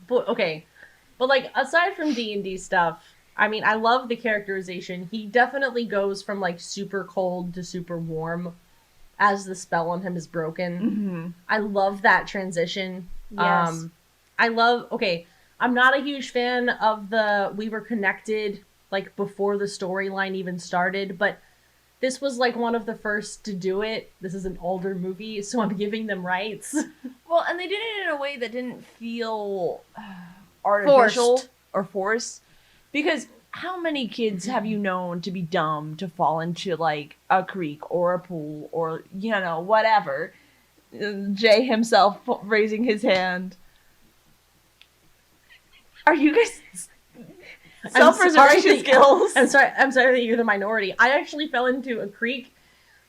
But, okay. But, like, aside from D&D stuff, I mean, I love the characterization. He definitely goes from, like, super cold to super warm as the spell on him is broken. I love that transition. Yes. I'm not a huge fan of we were connected, like, before the storyline even started, but this was, like, one of the first to do it. This is an older movie, so I'm giving them rights. Well, and they did it in a way that didn't feel artificial or forced. Because how many kids have you known to be dumb to fall into, like, a creek or a pool or, you know, whatever? Jay himself raising his hand. Are you guys... Self-preservation skills. I'm sorry that you're the minority. I actually fell into a creek.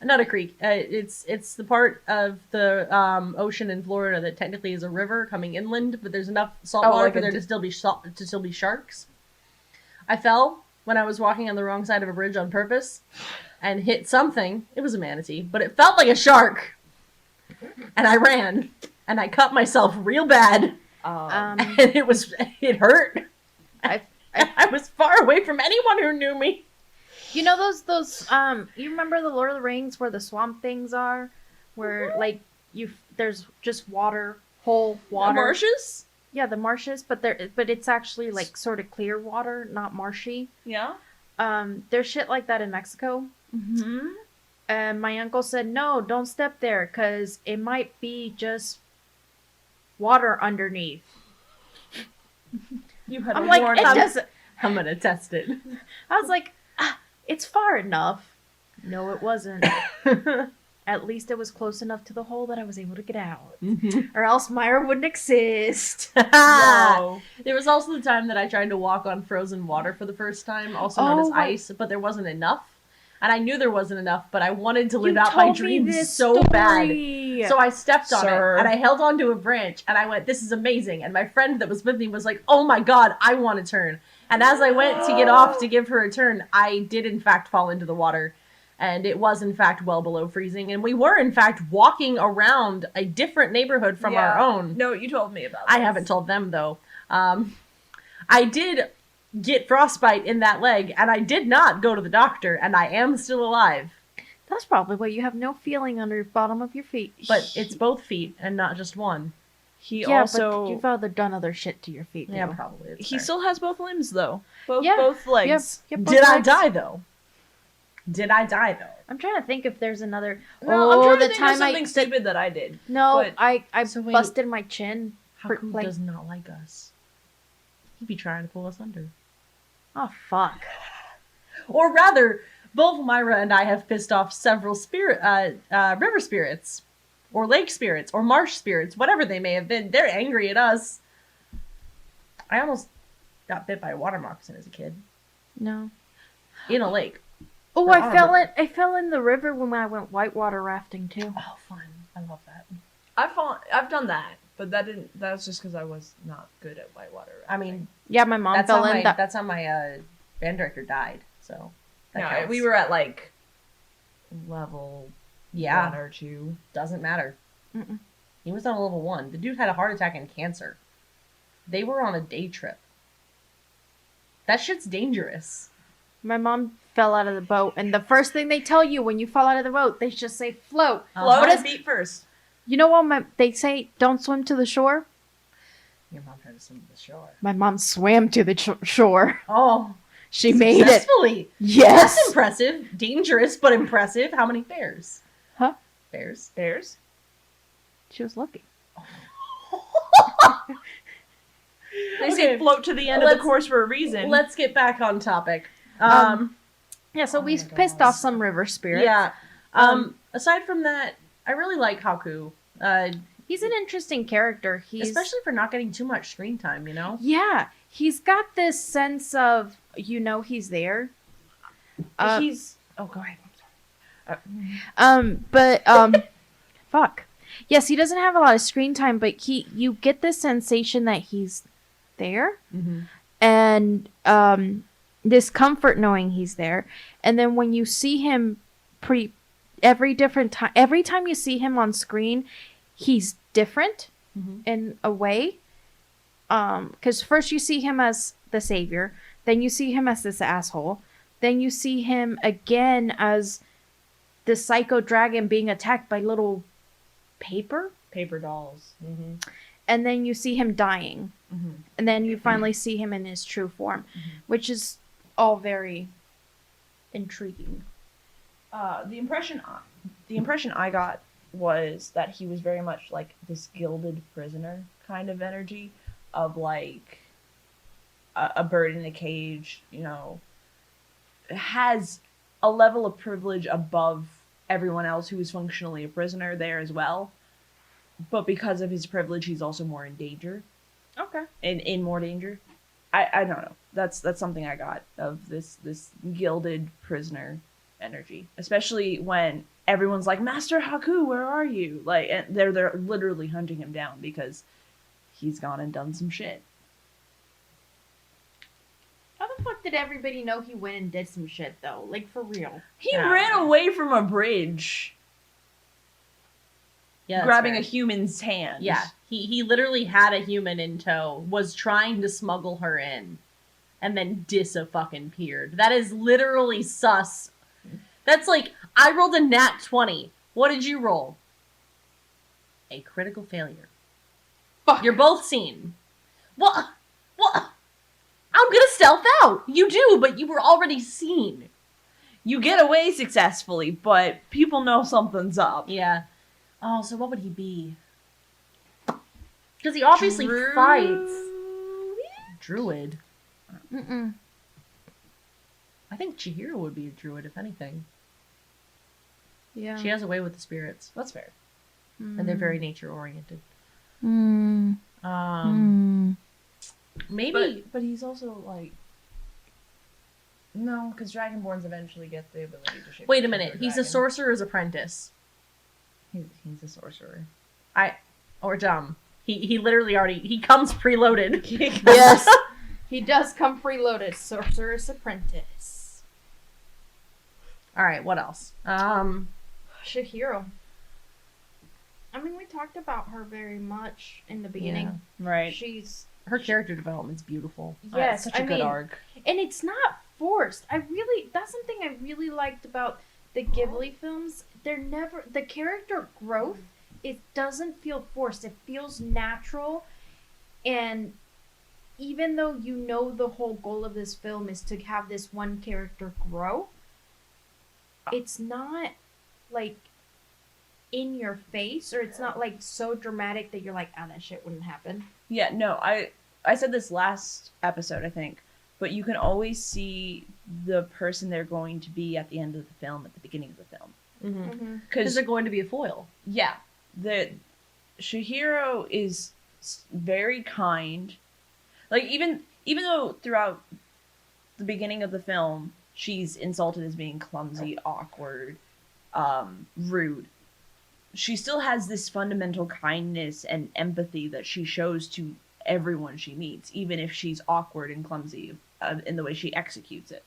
Not a creek. It's the part of the ocean in Florida that technically is a river coming inland, but there's enough salt water for there to still be sharks. I fell when I was walking on the wrong side of a bridge on purpose and hit something. It was a manatee, but it felt like a shark. And I ran and I cut myself real bad. And it hurt. I was far away from anyone who knew me. You know those you remember the Lord of the Rings where the swamp things are? Where like there's just water, whole water. The marshes? Yeah, the marshes, but it's actually like sort of clear water, not marshy. Yeah. There's shit like that in Mexico. And my uncle said, "No, don't step there cuz it might be just water underneath." You had I'm like, it doesn't. I'm gonna test it. I was like, it's far enough. No, it wasn't. At least it was close enough to the hole that I was able to get out. Or else Myra wouldn't exist. No. There was also the time that I tried to walk on frozen water for the first time, also known as ice, but there wasn't enough. And I knew there wasn't enough, but I wanted to live out my dreams so bad. So I stepped on it, and I held onto a branch, and I went, this is amazing. And my friend that was with me was like, oh my god, I want a turn. And as I went to get off to give her a turn, I did in fact fall into the water. And it was in fact well below freezing. And we were in fact walking around a different neighborhood from our own. No, you told me about this. I haven't told them though. I did get frostbite in that leg, and I did not go to the doctor, and I am still alive. That's probably why you have no feeling under the bottom of your feet. But it's both feet and not just one. He yeah, also... but you've done other shit to your feet. Yeah, though. probably. It's He fair. still has both limbs, though. Both Yep, legs. yep, both Did I legs. die though? Did I die though? I'm trying to think if there's another. No, I'm trying to the think time of something stupid that I did. No, but- I So wait. busted my chin. for Haku playing- does not like us. He'd be trying to pull us under. Oh fuck. Or rather, both Myra and I have pissed off several river spirits, or lake spirits, or marsh spirits, whatever they may have been. They're angry at us. I almost got bit by a water moccasin as a kid No. in a lake. Oh, They're I fell in the river when I went whitewater rafting too. Oh, fun! I love that. I've done that, but that was just because I was not good at whitewater. I mean, Yeah, my mom that's fell how in. that's how my band director died. So that no, counts. we were at like level 1 or 2. Doesn't matter. Mm-mm. He was on a level 1. The dude had a heart attack and cancer. They were on a day trip. That shit's dangerous. My mom fell out of the boat, and the first thing they tell you when you fall out of the boat, they just say float. Float What and is- feet first. You know what? They say don't swim to the shore. Your mom tried to swim to the shore. My mom swam to the shore. Oh, She made it. successfully. Yes. That's impressive. Dangerous, but impressive. How many bears? Huh? Bears. Bears. She was lucky. They Okay, say float to the end of the let's- course for a reason. Let's get back on topic. Yeah, so we my pissed God. off some river spirits. Yeah. Aside from that, I really like Haku. He's an interesting character. He's Especially for not getting too much screen time, you know? yeah, he's got this sense of he's there. He's. Oh, go ahead. Fuck. Yes, he doesn't have a lot of screen time, but you get this sensation that he's there, and this comfort knowing he's there. And then when you see him every time you see him on screen, he's different in a way. Because first you see him as the savior, then you see him as this asshole, then you see him again as the psycho dragon being attacked by little paper dolls. and then you see him dying, and then you finally see him in his true form, which is all very intriguing. The impression I got was that he was very much like this gilded prisoner kind of energy of like a bird in a cage, has a level of privilege above everyone else who is functionally a prisoner there as well. But because of his privilege, he's also more in danger. Okay. In more danger. I don't know. That's something I got of this gilded prisoner energy, especially when everyone's like, Master Haku, where are you? Like, and they're literally hunting him down because he's gone and done some shit. How the fuck did everybody know he went and did some shit though? Like for real? He ran away from a bridge, Yeah, grabbing a human's hand. Yeah, he literally had a human in tow, was trying to smuggle her in, and then dis-a-fucking-peared. That is literally sus. That's like, I rolled a nat 20. What did you roll? A critical failure. Fuck. You're both seen. What? I'm gonna stealth out. You do, but you were already seen. You get away successfully, but people know something's up. Yeah. Oh, so what would he be? Because he obviously fights. Druid. Mm-mm. I think Chihiro would be a druid, if anything. Yeah. She has a way with the spirits, That's fair. and they're very nature-oriented. Mm. Maybe... But he's also like. No, because Dragonborns eventually get the ability to shape. Wait a minute. He's a sorcerer's apprentice. He's a sorcerer. Or dumb. He literally already... He comes preloaded. Yes. He does come preloaded. Sorcerer's Apprentice. Alright, what else? Chihiro. I mean, we talked about her very much in the beginning. Right. She's... Her character development's beautiful. Yes, such a good arc. And it's not forced. That's something I really liked about the Ghibli films. The character growth, it doesn't feel forced. It feels natural. And even though you know the whole goal of this film is to have this one character grow, it's not like in your face, or it's not like so dramatic that you're like, oh, that shit wouldn't happen. Yeah, no, I said this last episode, I think, but you can always see the person they're going to be at the end of the film, at the beginning of the film. Because they're going to be a foil. Yeah, the Chihiro is very kind. Like, even though throughout the beginning of the film, she's insulted as being clumsy, awkward, rude, she still has this fundamental kindness and empathy that she shows to everyone she meets, even if she's awkward and clumsy in the way she executes it.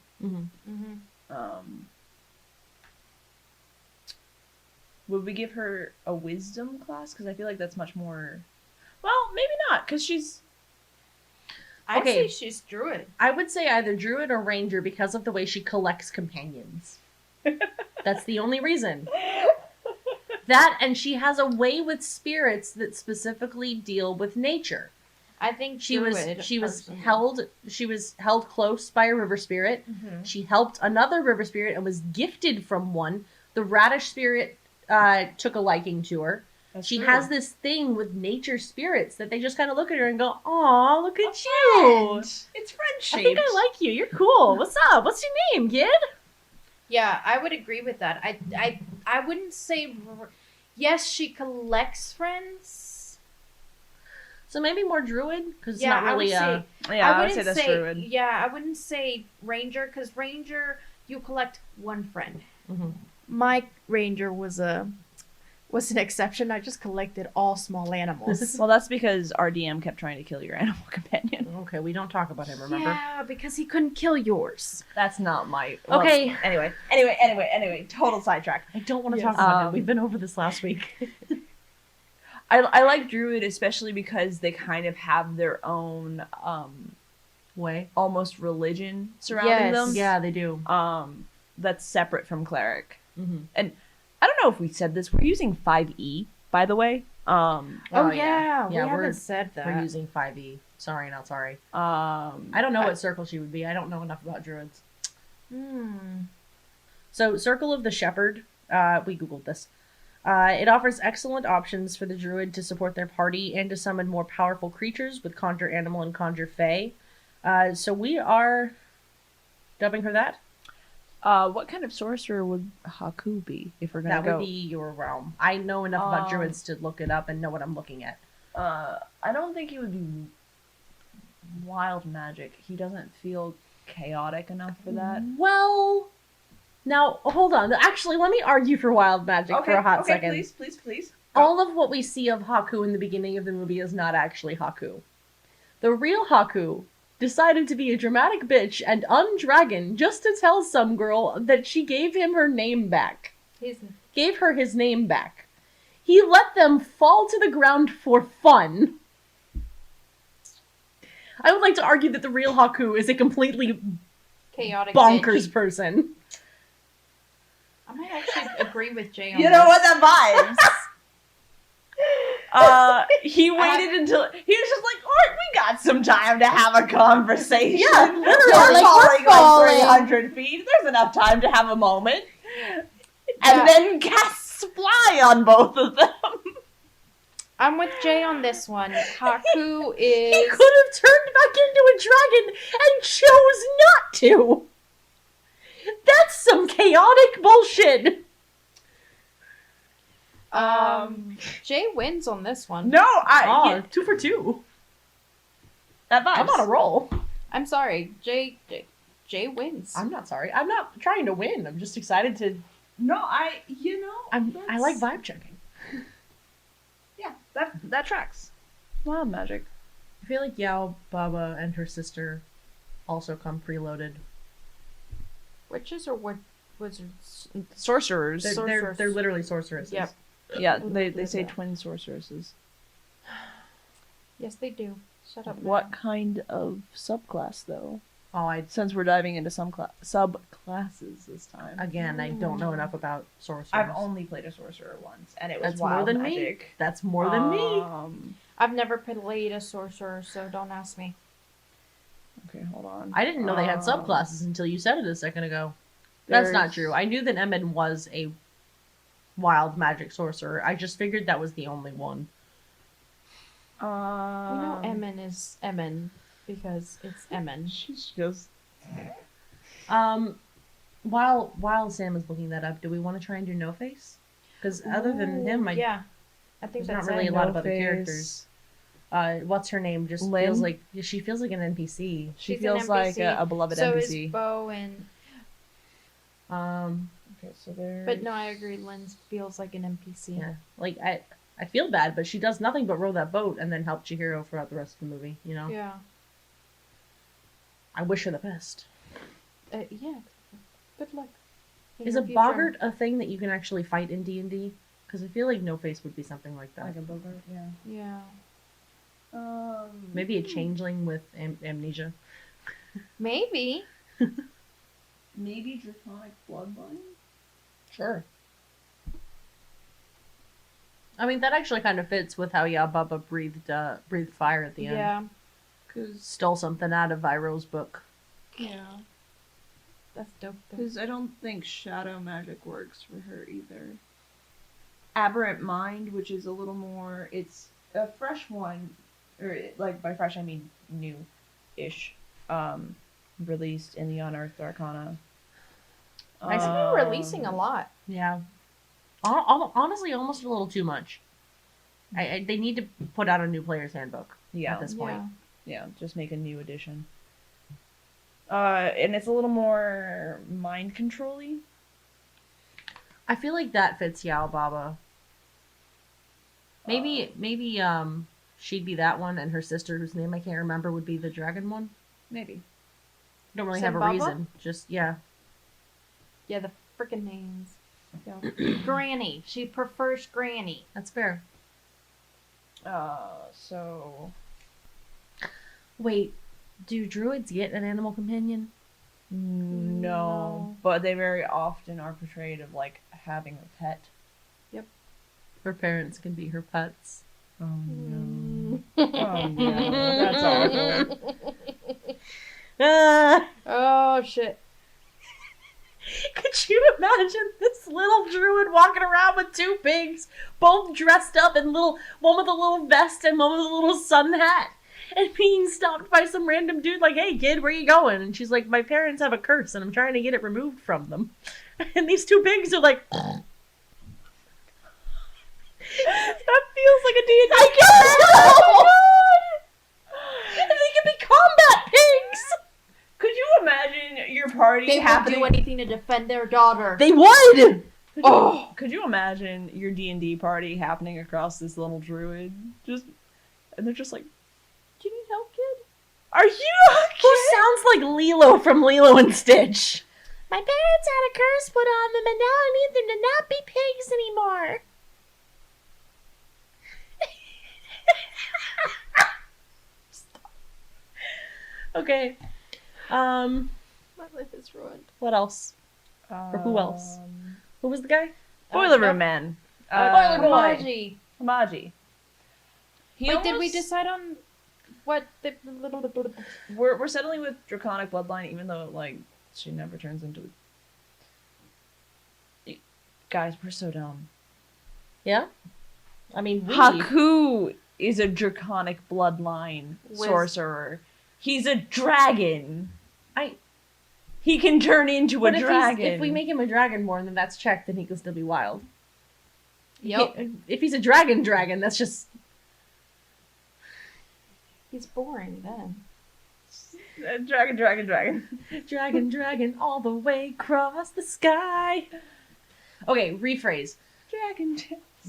Would we give her a wisdom class? Because I feel like that's much more... Well, maybe not, because she's... I'd Okay. say she's druid. I would say either druid or ranger because of the way she collects companions. That's the only reason. That, and she has a way with spirits that specifically deal with nature. I think She was personally. held close by a river spirit. She helped another river spirit and was gifted from one. The radish spirit took a liking to her. She has this thing with nature spirits that they just kind of look at her and go, "Aw, look at you! It's friendship. I think I like you. You're cool. What's up? What's your name, kid?" Yeah, I would agree with that. I wouldn't say... Yes, she collects friends. So maybe more druid? Because it's Yeah, not really I would say that's druid. Yeah, I wouldn't say ranger, because ranger, you collect one friend. My ranger was an exception. I just collected all small animals. Well, that's because our DM kept trying to kill your animal companion. Okay, we don't talk about him, remember? Yeah, because he couldn't kill yours. That's not my... Okay. Anyway, total sidetrack. I don't want to talk about him. We've been over this last week. I like druid especially because they kind of have their own Way? almost religion surrounding them. Yeah, they do. That's separate from cleric. Mm-hmm. And I don't know if we said this. We're using 5e, by the way. Oh, yeah. We Yeah, haven't said that. We're using 5e. Sorry, not sorry. I I don't know what circle she would be. I don't know enough about druids. Hmm. So, Circle of the Shepherd, we googled this. It offers excellent options for the druid to support their party and to summon more powerful creatures with Conjure Animal and Conjure Fae. So we are dubbing her that. What kind of sorcerer would Haku be if we're gonna That go? would be your realm. I know enough about druids to look it up and know what I'm looking at. I don't think he would be wild magic. He doesn't feel chaotic enough for that. Well, now, hold on. Actually, let me argue for wild magic for a hot second. Please. All of what we see of Haku in the beginning of the movie is not actually Haku. The real Haku decided to be a dramatic bitch and undragon just to tell some girl that she gave him her name back. Gave her his name back. He let them fall to the ground for fun. I would like to argue that the real Haku is a completely Chaotic bonkers bitch. person. I might actually agree with Jay on You know this. what? That vibes. He waited until he was just like, "All right, we got some time to have a conversation." Yeah, literally, We're like, falling we're falling. 300 feet. There's enough time to have a moment, Yeah. and then casts fly on both of them. I'm with Jay on this one. Haku He is... could have turned back into a dragon and chose not to. That's some chaotic bullshit. Jay wins on this one. No, Oh, 2 for 2. that vibes. I'm on a roll. I'm sorry. Jay wins. I'm not sorry. I'm not trying to win. I'm just excited to. No, I like vibe checking. Yeah, that tracks. Wild magic. I feel like Yao Baba and her sister also come preloaded. Witches or wizards? Sorcerers. They're literally sorceresses. Yep. Yeah, they say twin sorceresses. Yes, they do. Shut up. What kind of subclass though? Oh, Since we're diving into some subclasses this time. again, I don't know enough about sorcerers. I've only played a sorcerer once, and it was That's wild more than magic. me. That's more than me. I've never played a sorcerer, so don't ask me. Okay, hold on. I didn't know they had subclasses until you said it a second ago. That's not true. I knew that Emin was a wild magic sorcerer. I just figured that was the only one. You know Emin is Emin because it's Emin. She's just... While Sam is looking that up, do we want to try and do No Face? Because other than him, yeah, I think there's that's not really it. a lot of No other Face. characters. What's her name? Just Lynn? feels like she feels like an NPC. She She's feels an like NPC, a beloved so NPC. is Bo and. Okay, so there's... But no, I agree. Lynn feels like an NPC. Yeah, like I feel bad, but she does nothing but row that boat and then help Chihiro throughout the rest of the movie. You know. Yeah. I wish her the best. Yeah. Good luck. in Is your a future. boggart a thing that you can actually fight in D&D? Because I feel like No Face would be something like that. Like a bogart, yeah. Yeah. Maybe a changeling with amnesia. Maybe. Maybe draconic bloodline? Sure. I mean, that actually kind of fits with how Yababa breathed fire at the end. Yeah. Stole something out of Iroh's book. Yeah. That's dope. Though. Because I don't think shadow magic works for her either. Aberrant Mind, which is a little more... It's a fresh one. Or, like, by fresh I mean new-ish. Released in the Unearthed Arcana. I see you releasing a lot. Yeah. Honestly, almost a little too much. They need to put out a new player's handbook at this point. Yeah, just make a new edition. And it's a little more mind control-y. I feel like that fits Yao Baba. Maybe she'd be that one, and her sister, whose name I can't remember, would be the dragon one. Maybe. Don't really have a Simbaba? reason. Just yeah. Yeah, the freaking names. Yeah. Granny. She prefers Granny. That's fair. So... Wait, do druids get an animal companion? No, but they very often are portrayed of, like, having a pet. Her parents can be her pets. Oh, no. Oh, no. That's awful. Oh, shit. Could you imagine this little druid walking around with two pigs, both dressed up in one with a little vest and one with a little sun hat, and being stopped by some random dude like, "Hey kid, where you going?" And she's like, "My parents have a curse and I'm trying to get it removed from them." And these two pigs are like, that feels like a D&D. I guess so! And they can be combat pigs! Could you imagine your party They would happening... do anything to defend their daughter. They would! Could you imagine your D&D party happening across this little druid? And they're just like, Do you need help, kid? are you Who okay? sounds like Lilo from Lilo and Stitch? My parents had a curse put on them and now I need them to not be pigs anymore. Okay. My life is ruined. What else? Or who else? Who was the guy? Boiler Room Man. Boiler Boy. Hamaji. Hamaji. Wait, did we decide on what the little... We're settling with Draconic Bloodline, even though, like, she never turns into... Guys, we're so dumb. Yeah? I mean, Haku is a Draconic Bloodline sorcerer. He's a dragon. He can turn into a But dragon. if we make him a dragonborn, then that's checked, then he can still be wild. Yep. If he's a dragon, that's just... He's boring then. Dragon. Dragon, all the way across the sky. Okay, rephrase. Dragon.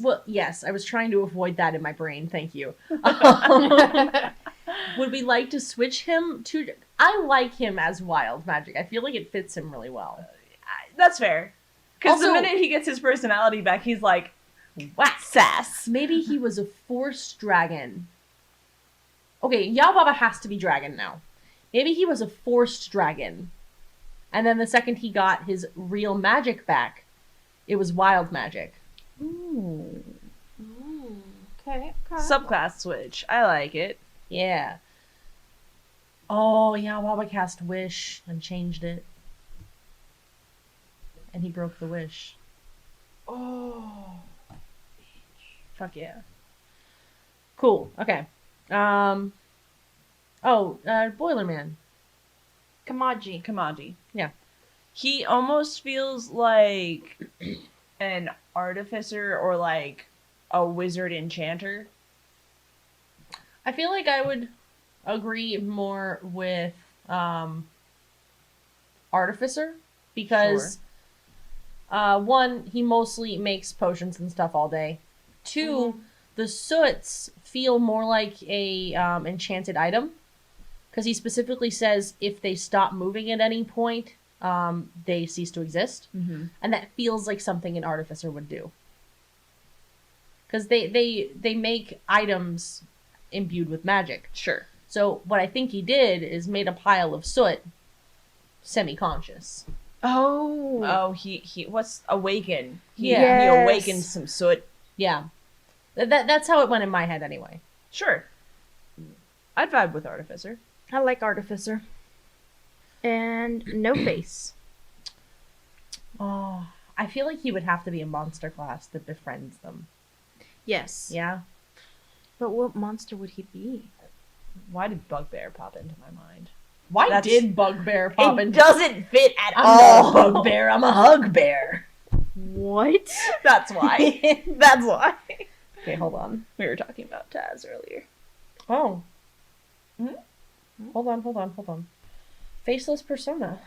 Well, yes, I was trying to avoid that in my brain. Thank you. Would we like to switch him to... I like him as wild magic. I feel like it fits him really well. That's fair. Because the Also- minute he gets his personality back, he's like, What? sass. Maybe he was a forced dragon. Okay, Yao Baba has to be dragon now. Maybe he was a forced dragon. And then the second he got his real magic back, it was wild magic. Ooh. Okay. Subclass switch. I like it. Yeah. Oh, Yao Baba cast Wish and changed it. And he broke the wish. Oh. Fuck yeah. Cool. Okay. Boilerman. Kamaji. Yeah. He almost feels like an artificer or like a wizard enchanter. I feel like I would agree more with Artificer because one, he mostly makes potions and stuff all day. Two, the soots feel more like a enchanted item because he specifically says if they stop moving at any point, they cease to exist, and that feels like something an artificer would do because they make items imbued with magic. Sure. So what I think he did is made a pile of soot, semi-conscious. Oh, he what's awaken? He Yes. awakens some soot. Yeah, that's how it went in my head anyway. Sure. I'd vibe with artificer. I like Artificer. And No Face. Oh, I feel like he would have to be a monster class that befriends them. Yes. Yeah. But what monster would he be? Why did Bugbear pop into my mind? Why That's- did Bugbear pop into... doesn't fit at I'm not a bugbear, I'm a hug bear. What? That's why. That's why. Okay, hold on. We were talking about Taz earlier. Oh. Hmm? Hold on. Faceless persona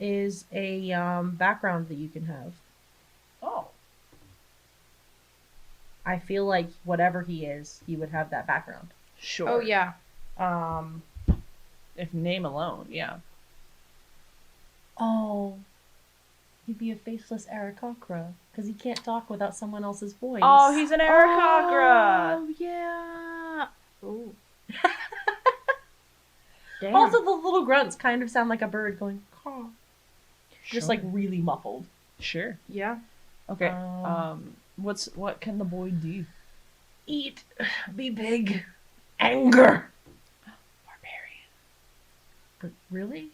is a background that you can have. Oh. I feel like whatever he is, he would have that background. Sure. Oh, yeah. If name alone, yeah. Oh. He'd be a faceless Aarakocra, because he can't talk without someone else's voice. Oh, he's an Aarakocra. Oh, yeah. Ooh. Damn. Also, the little grunts kind of sound like a bird going, caw. Just like really muffled. Sure. Yeah. Okay. Um, What can the boy do? Eat, be big, anger. Barbarian. But really?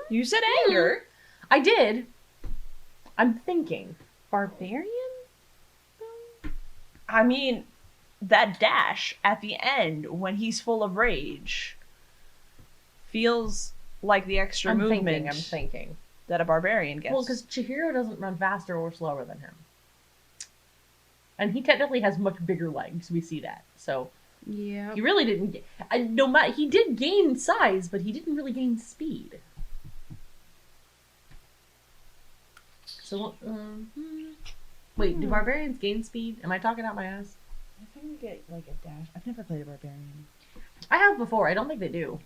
You said anger. I did. I'm thinking. Barbarian? I mean, that dash at the end when he's full of rage feels like the extra I'm movement thinking. that a barbarian gets. Well, because Chihiro doesn't run faster or slower than him. And he technically has much bigger legs. We see that. So Yeah. he really didn't get... he did gain size, but he didn't really gain speed. So, wait, do barbarians gain speed? Am I talking out my ass? I think we get like a dash. I've never played a barbarian. I have before. I don't think they do.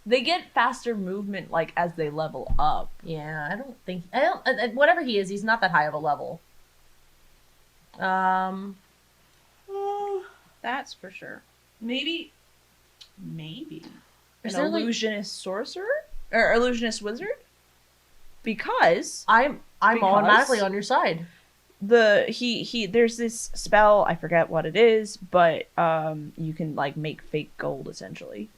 They get faster movement like as they level up. Yeah, I don't think... whatever he is, he's not that high of a level. That's for sure. Maybe Is an there, like- illusionist sorcerer or illusionist wizard, because I'm Because- automatically on your side. he there's this spell, I forget what it is, but you can like make fake gold essentially.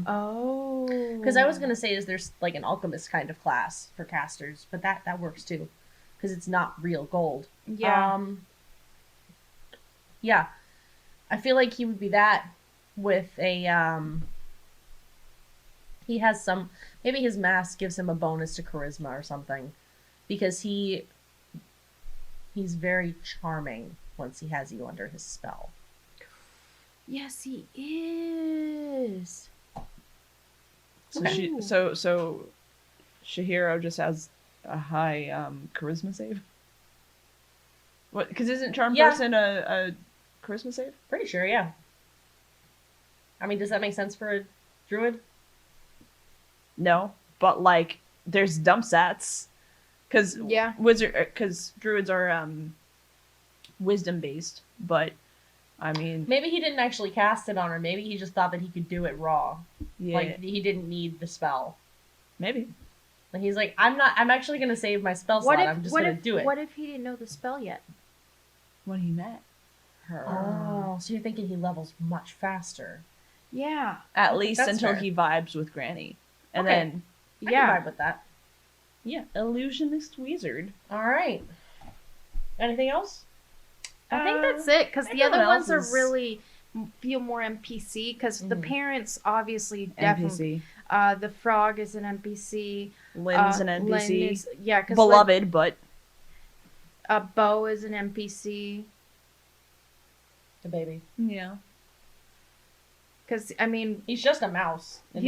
Oh. Because I was gonna say is there's like an alchemist kind of class for casters, but that works too, because it's not real gold. Yeah. Yeah, I feel like he would be that with a he has some. Maybe his mask gives him a bonus to charisma or something, because he's very charming once he has you under his spell. Yes, he is. So Shihiro just has a high charisma save. What? Because isn't charm person a charisma save? Pretty sure, yeah. I mean, does that make sense for a druid? No, but like there's dump stats. Because druids are wisdom based, but I mean, maybe he didn't actually cast it on her. Maybe he just thought that he could do it raw. Yeah. Like he didn't need the spell. Maybe. Like he's like, I'm actually gonna save my spell slot. I'm just gonna do it. What if he didn't know the spell yet? When he met her. Oh, so you're thinking he levels much faster. Yeah. At least That's until fair. he vibes with Granny. And Okay. then I can vibe with that. yeah, illusionist wizard. All right. Anything else? I think that's it, because the everyone other ones else are is- really feel more NPC, because the parents obviously definitely. NPC. The frog is an NPC. Lynn's an NPC. Lynn is, yeah, because Beloved, but Bo is an NPC. The baby. yeah. Because I mean, He's just a mouse. And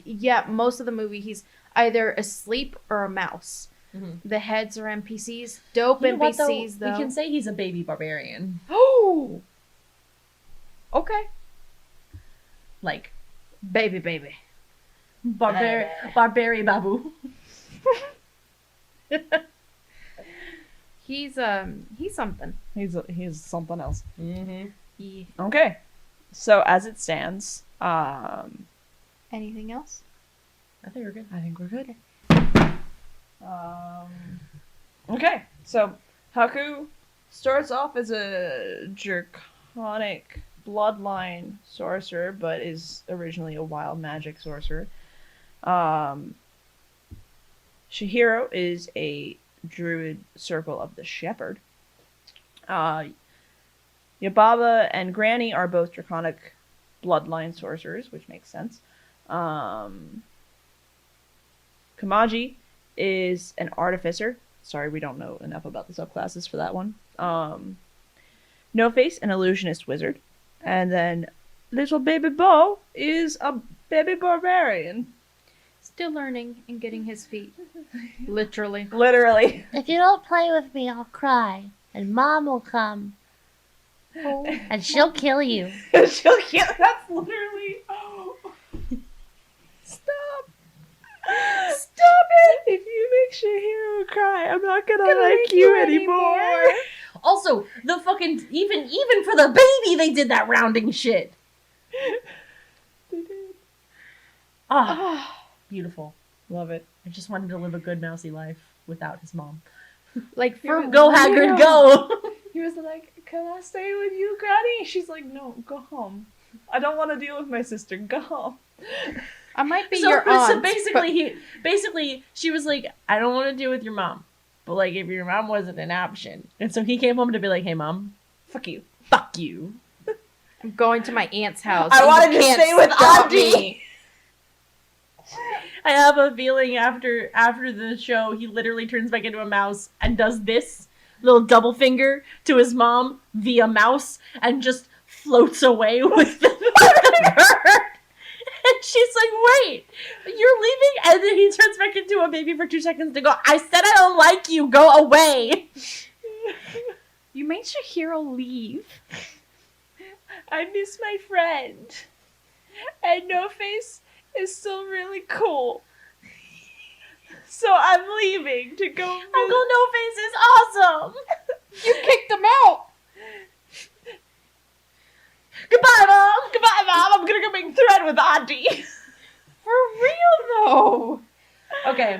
yeah, most of the movie he's either asleep or a mouse. Mhm. The heads are NPCs. Dope You know what, NPCs though. We can say he's a baby barbarian. Oh. Okay. Like Baby. barbary babu. He's something. He's something else. Mm-hmm. Yeah. Okay. So as it stands, Anything else? I think we're good. I think we're good. Okay, so Haku starts off as a draconic bloodline sorcerer, but is originally a wild magic sorcerer. Shihiro is a druid circle of the shepherd. Yababa and Granny are both draconic bloodline sorcerers, which makes sense. Kamaji is an artificer. Sorry, we don't know enough about the subclasses for that one. No Face, an illusionist wizard. And then little baby Bo is a baby barbarian. Still learning and getting his feet. Literally. Literally. If you don't play with me, I'll cry. And Mom will come. And she'll kill you. She'll kill. That's literally. Oh. Stop. Stop it. If you make Shihiro cry, I'm not gonna like you anymore. Also, the fucking even for the baby, they did that rounding shit. They did. Ah, beautiful. Love it. I just wanted to live a good mousy life without his mom. Like for Go Hagrid, go. He was like, "Can I stay with you, Granny?" She's like, "No, go home. I don't want to deal with my sister. Go home." I might be So your aunt. so basically she was like, I don't want to deal with your mom, but like if your mom wasn't an option, and so he came home to be like, hey mom, fuck you. I'm going to my aunt's house. I and wanted you to can't stay with stop Auntie. me. I have a feeling after the show, he literally turns back into a mouse and does this little double finger to his mom via mouse and just floats away with the bird. And she's like, wait, you're leaving? And then he turns back into a baby for 2 seconds to go, I said I don't like you, go away. You made Shihiro leave. I miss my friend. And No Face is still really cool. So I'm leaving to go. Uncle No Face is awesome. You kicked him out. Goodbye, Mom. Goodbye, Mom. I'm gonna go make thread with Auntie. For real though. Okay.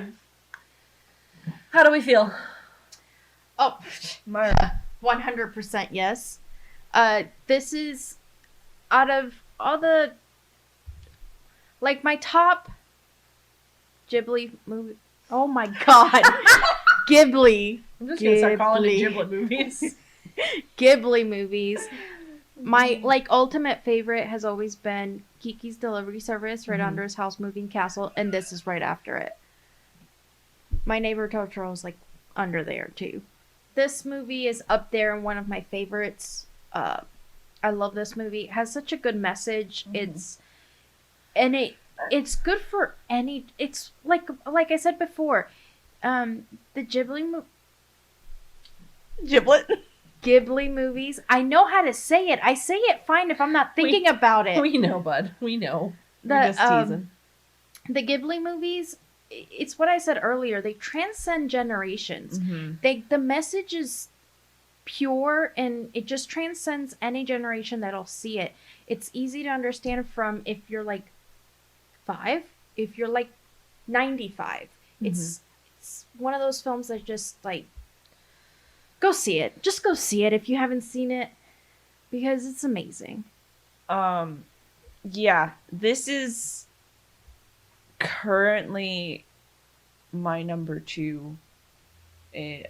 How do we feel? Oh, Myra. 100% yes. This is out of all the like my top Ghibli movie. Oh my god. Ghibli. I'm just gonna start calling it Ghibli. giblet movies. Ghibli movies. My like ultimate favorite has always been Kiki's Delivery Service right under his House Moving Castle, and this is right after it. My Neighbor Totoro's like under there too. This movie is up there and one of my favorites. I love this movie. It has such a good message. It's good for any. It's like I said before, the Ghibli movies. I know how to say it. I say it fine if I'm not thinking about it. We know, bud. We know. We're just teasing. The Ghibli movies, it's what I said earlier. They transcend generations. The message is pure and it just transcends any generation that'll see it. It's easy to understand from if you're like 5, if you're like 95. It's one of those films that just like go see it. Just go see it if you haven't seen it because it's amazing. Yeah, this is currently my number 2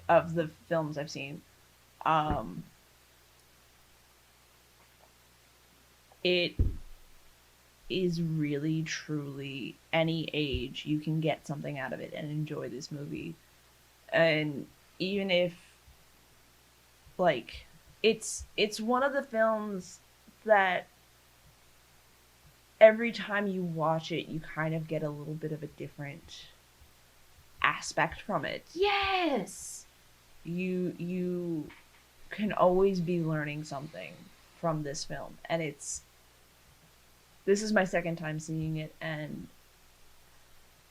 of the films I've seen. It is really, truly any age you can get something out of it and enjoy this movie. And even if, like, it's one of the films that every time you watch it, you kind of get a little bit of a different aspect from it. Yes! You can always be learning something from this film. And this is my second time seeing it, and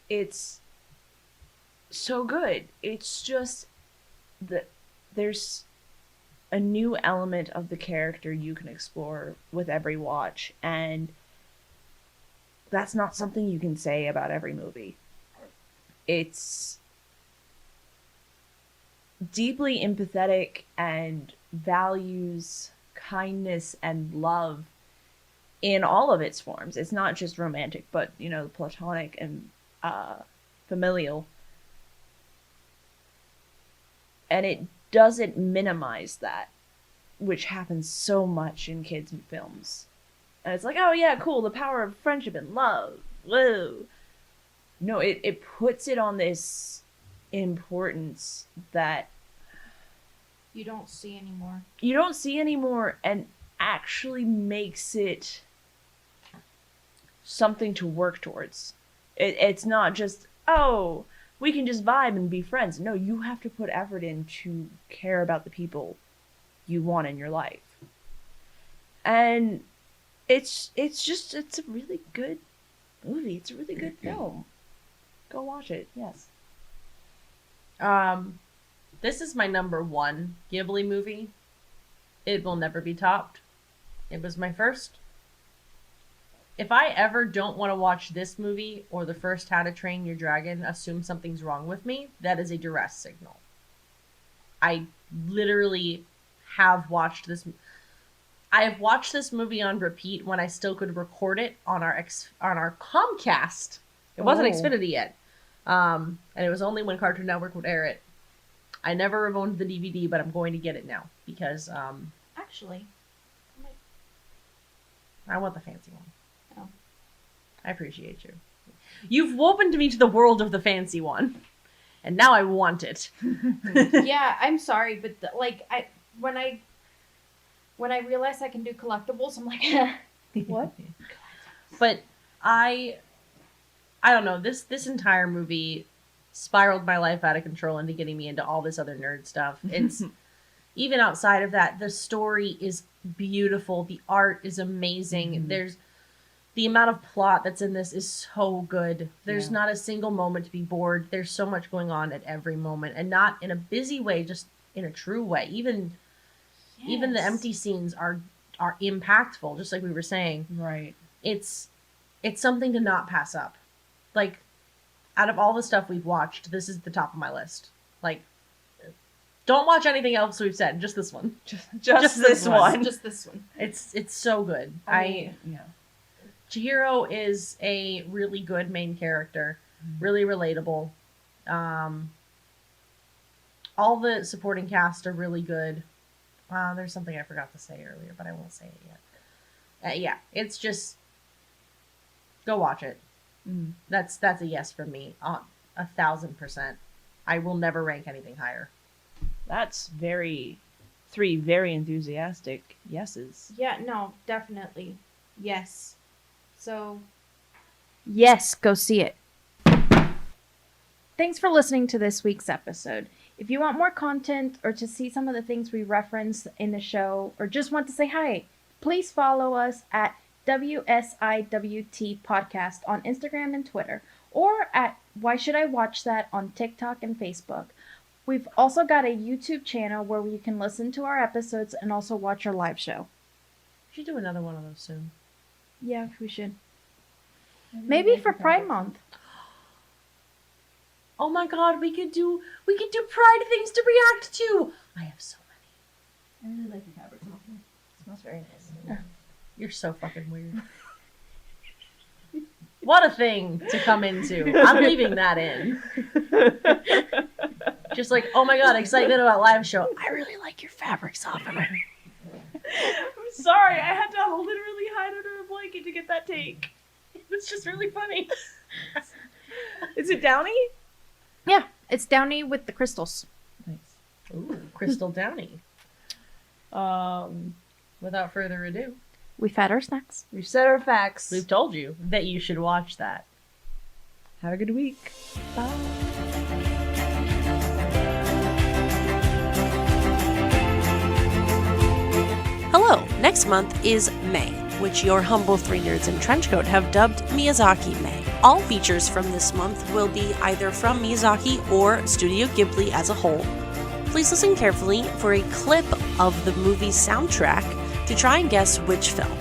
it's so good. It's just that there's a new element of the character you can explore with every watch, and that's not something you can say about every movie. It's deeply empathetic and values kindness and love in all of its forms. It's not just romantic, but, platonic and familial. And it doesn't minimize that, which happens so much in kids' films. And it's like, oh yeah, cool, the power of friendship and love. Whoa. No, it puts it on this importance that You don't see anymore, and actually makes it something to work towards. It's not just, oh, we can just vibe and be friends. No, you have to put effort in to care about the people you want in your life. And it's a really good movie. It's a really good film. Go watch it. Yes. This is my number 1 Ghibli movie. It will never be topped. It was my first. If I ever don't want to watch this movie or the first How to Train Your Dragon, assume something's wrong with me, that is a duress signal. I literally have watched this. I have watched this movie on repeat when I still could record it on our Comcast. It wasn't Xfinity yet. And it was only when Cartoon Network would air it. I never owned the DVD, but I'm going to get it now because Actually, I want the fancy one. Oh. I appreciate you. You've opened me to the world of the fancy one, and now I want it. yeah, I'm sorry, but when I realized I can do collectibles, I'm like, what? But I don't know. This entire movie spiraled my life out of control into getting me into all this other nerd stuff. It's even outside of that, the story is beautiful. The art is amazing. There's the amount of plot that's in this is so good. There's not a single moment to be bored. There's so much going on at every moment, and not in a busy way, just in a true way. Even the empty scenes are impactful, just like we were saying. Right. It's something to not pass up. Like, out of all the stuff we've watched, this is the top of my list. Like, don't watch anything else we've said. Just this one. Just this one. Just this one. It's so good. Chihiro is a really good main character. Really relatable. All the supporting cast are really good. There's something I forgot to say earlier, but I won't say it yet. Yeah, it's just Go watch it. That's a yes from me. 1,000%. I will never rank anything higher. That's three very enthusiastic yeses. Yeah, no, definitely. Yes. So, yes, go see it. Thanks for listening to this week's episode. If you want more content or to see some of the things we reference in the show or just want to say hi, please follow us at wsiwtpodcast on Instagram and Twitter or at Why Should I Watch That on TikTok and Facebook. We've also got a YouTube channel where you can listen to our episodes and also watch our live show. We should do another one of those soon. Yeah, we should. Maybe for Pride Month. Oh my god, we could do Pride things to react to. I have so many. I really like the fabric softener. It smells very nice. You're so fucking weird. What a thing to come into. I'm leaving that in. Just like, oh my god, excitement about live show. I really like your fabric softener. I'm sorry, I had to literally hide under a blanket to get that take. It's just really funny. Is it Downy? Yeah, it's Downy with the crystals. Nice. Ooh, Crystal Downy. Without further ado, We've had our snacks. We've said our facts. we've told you that you should watch that. Have a good week. Hello, next month is May, which your humble three nerds in trenchcoat have dubbed Miyazaki May. All features from this month will be either from Miyazaki or Studio Ghibli as a whole. Please listen carefully for a clip of the movie's soundtrack to try and guess which film.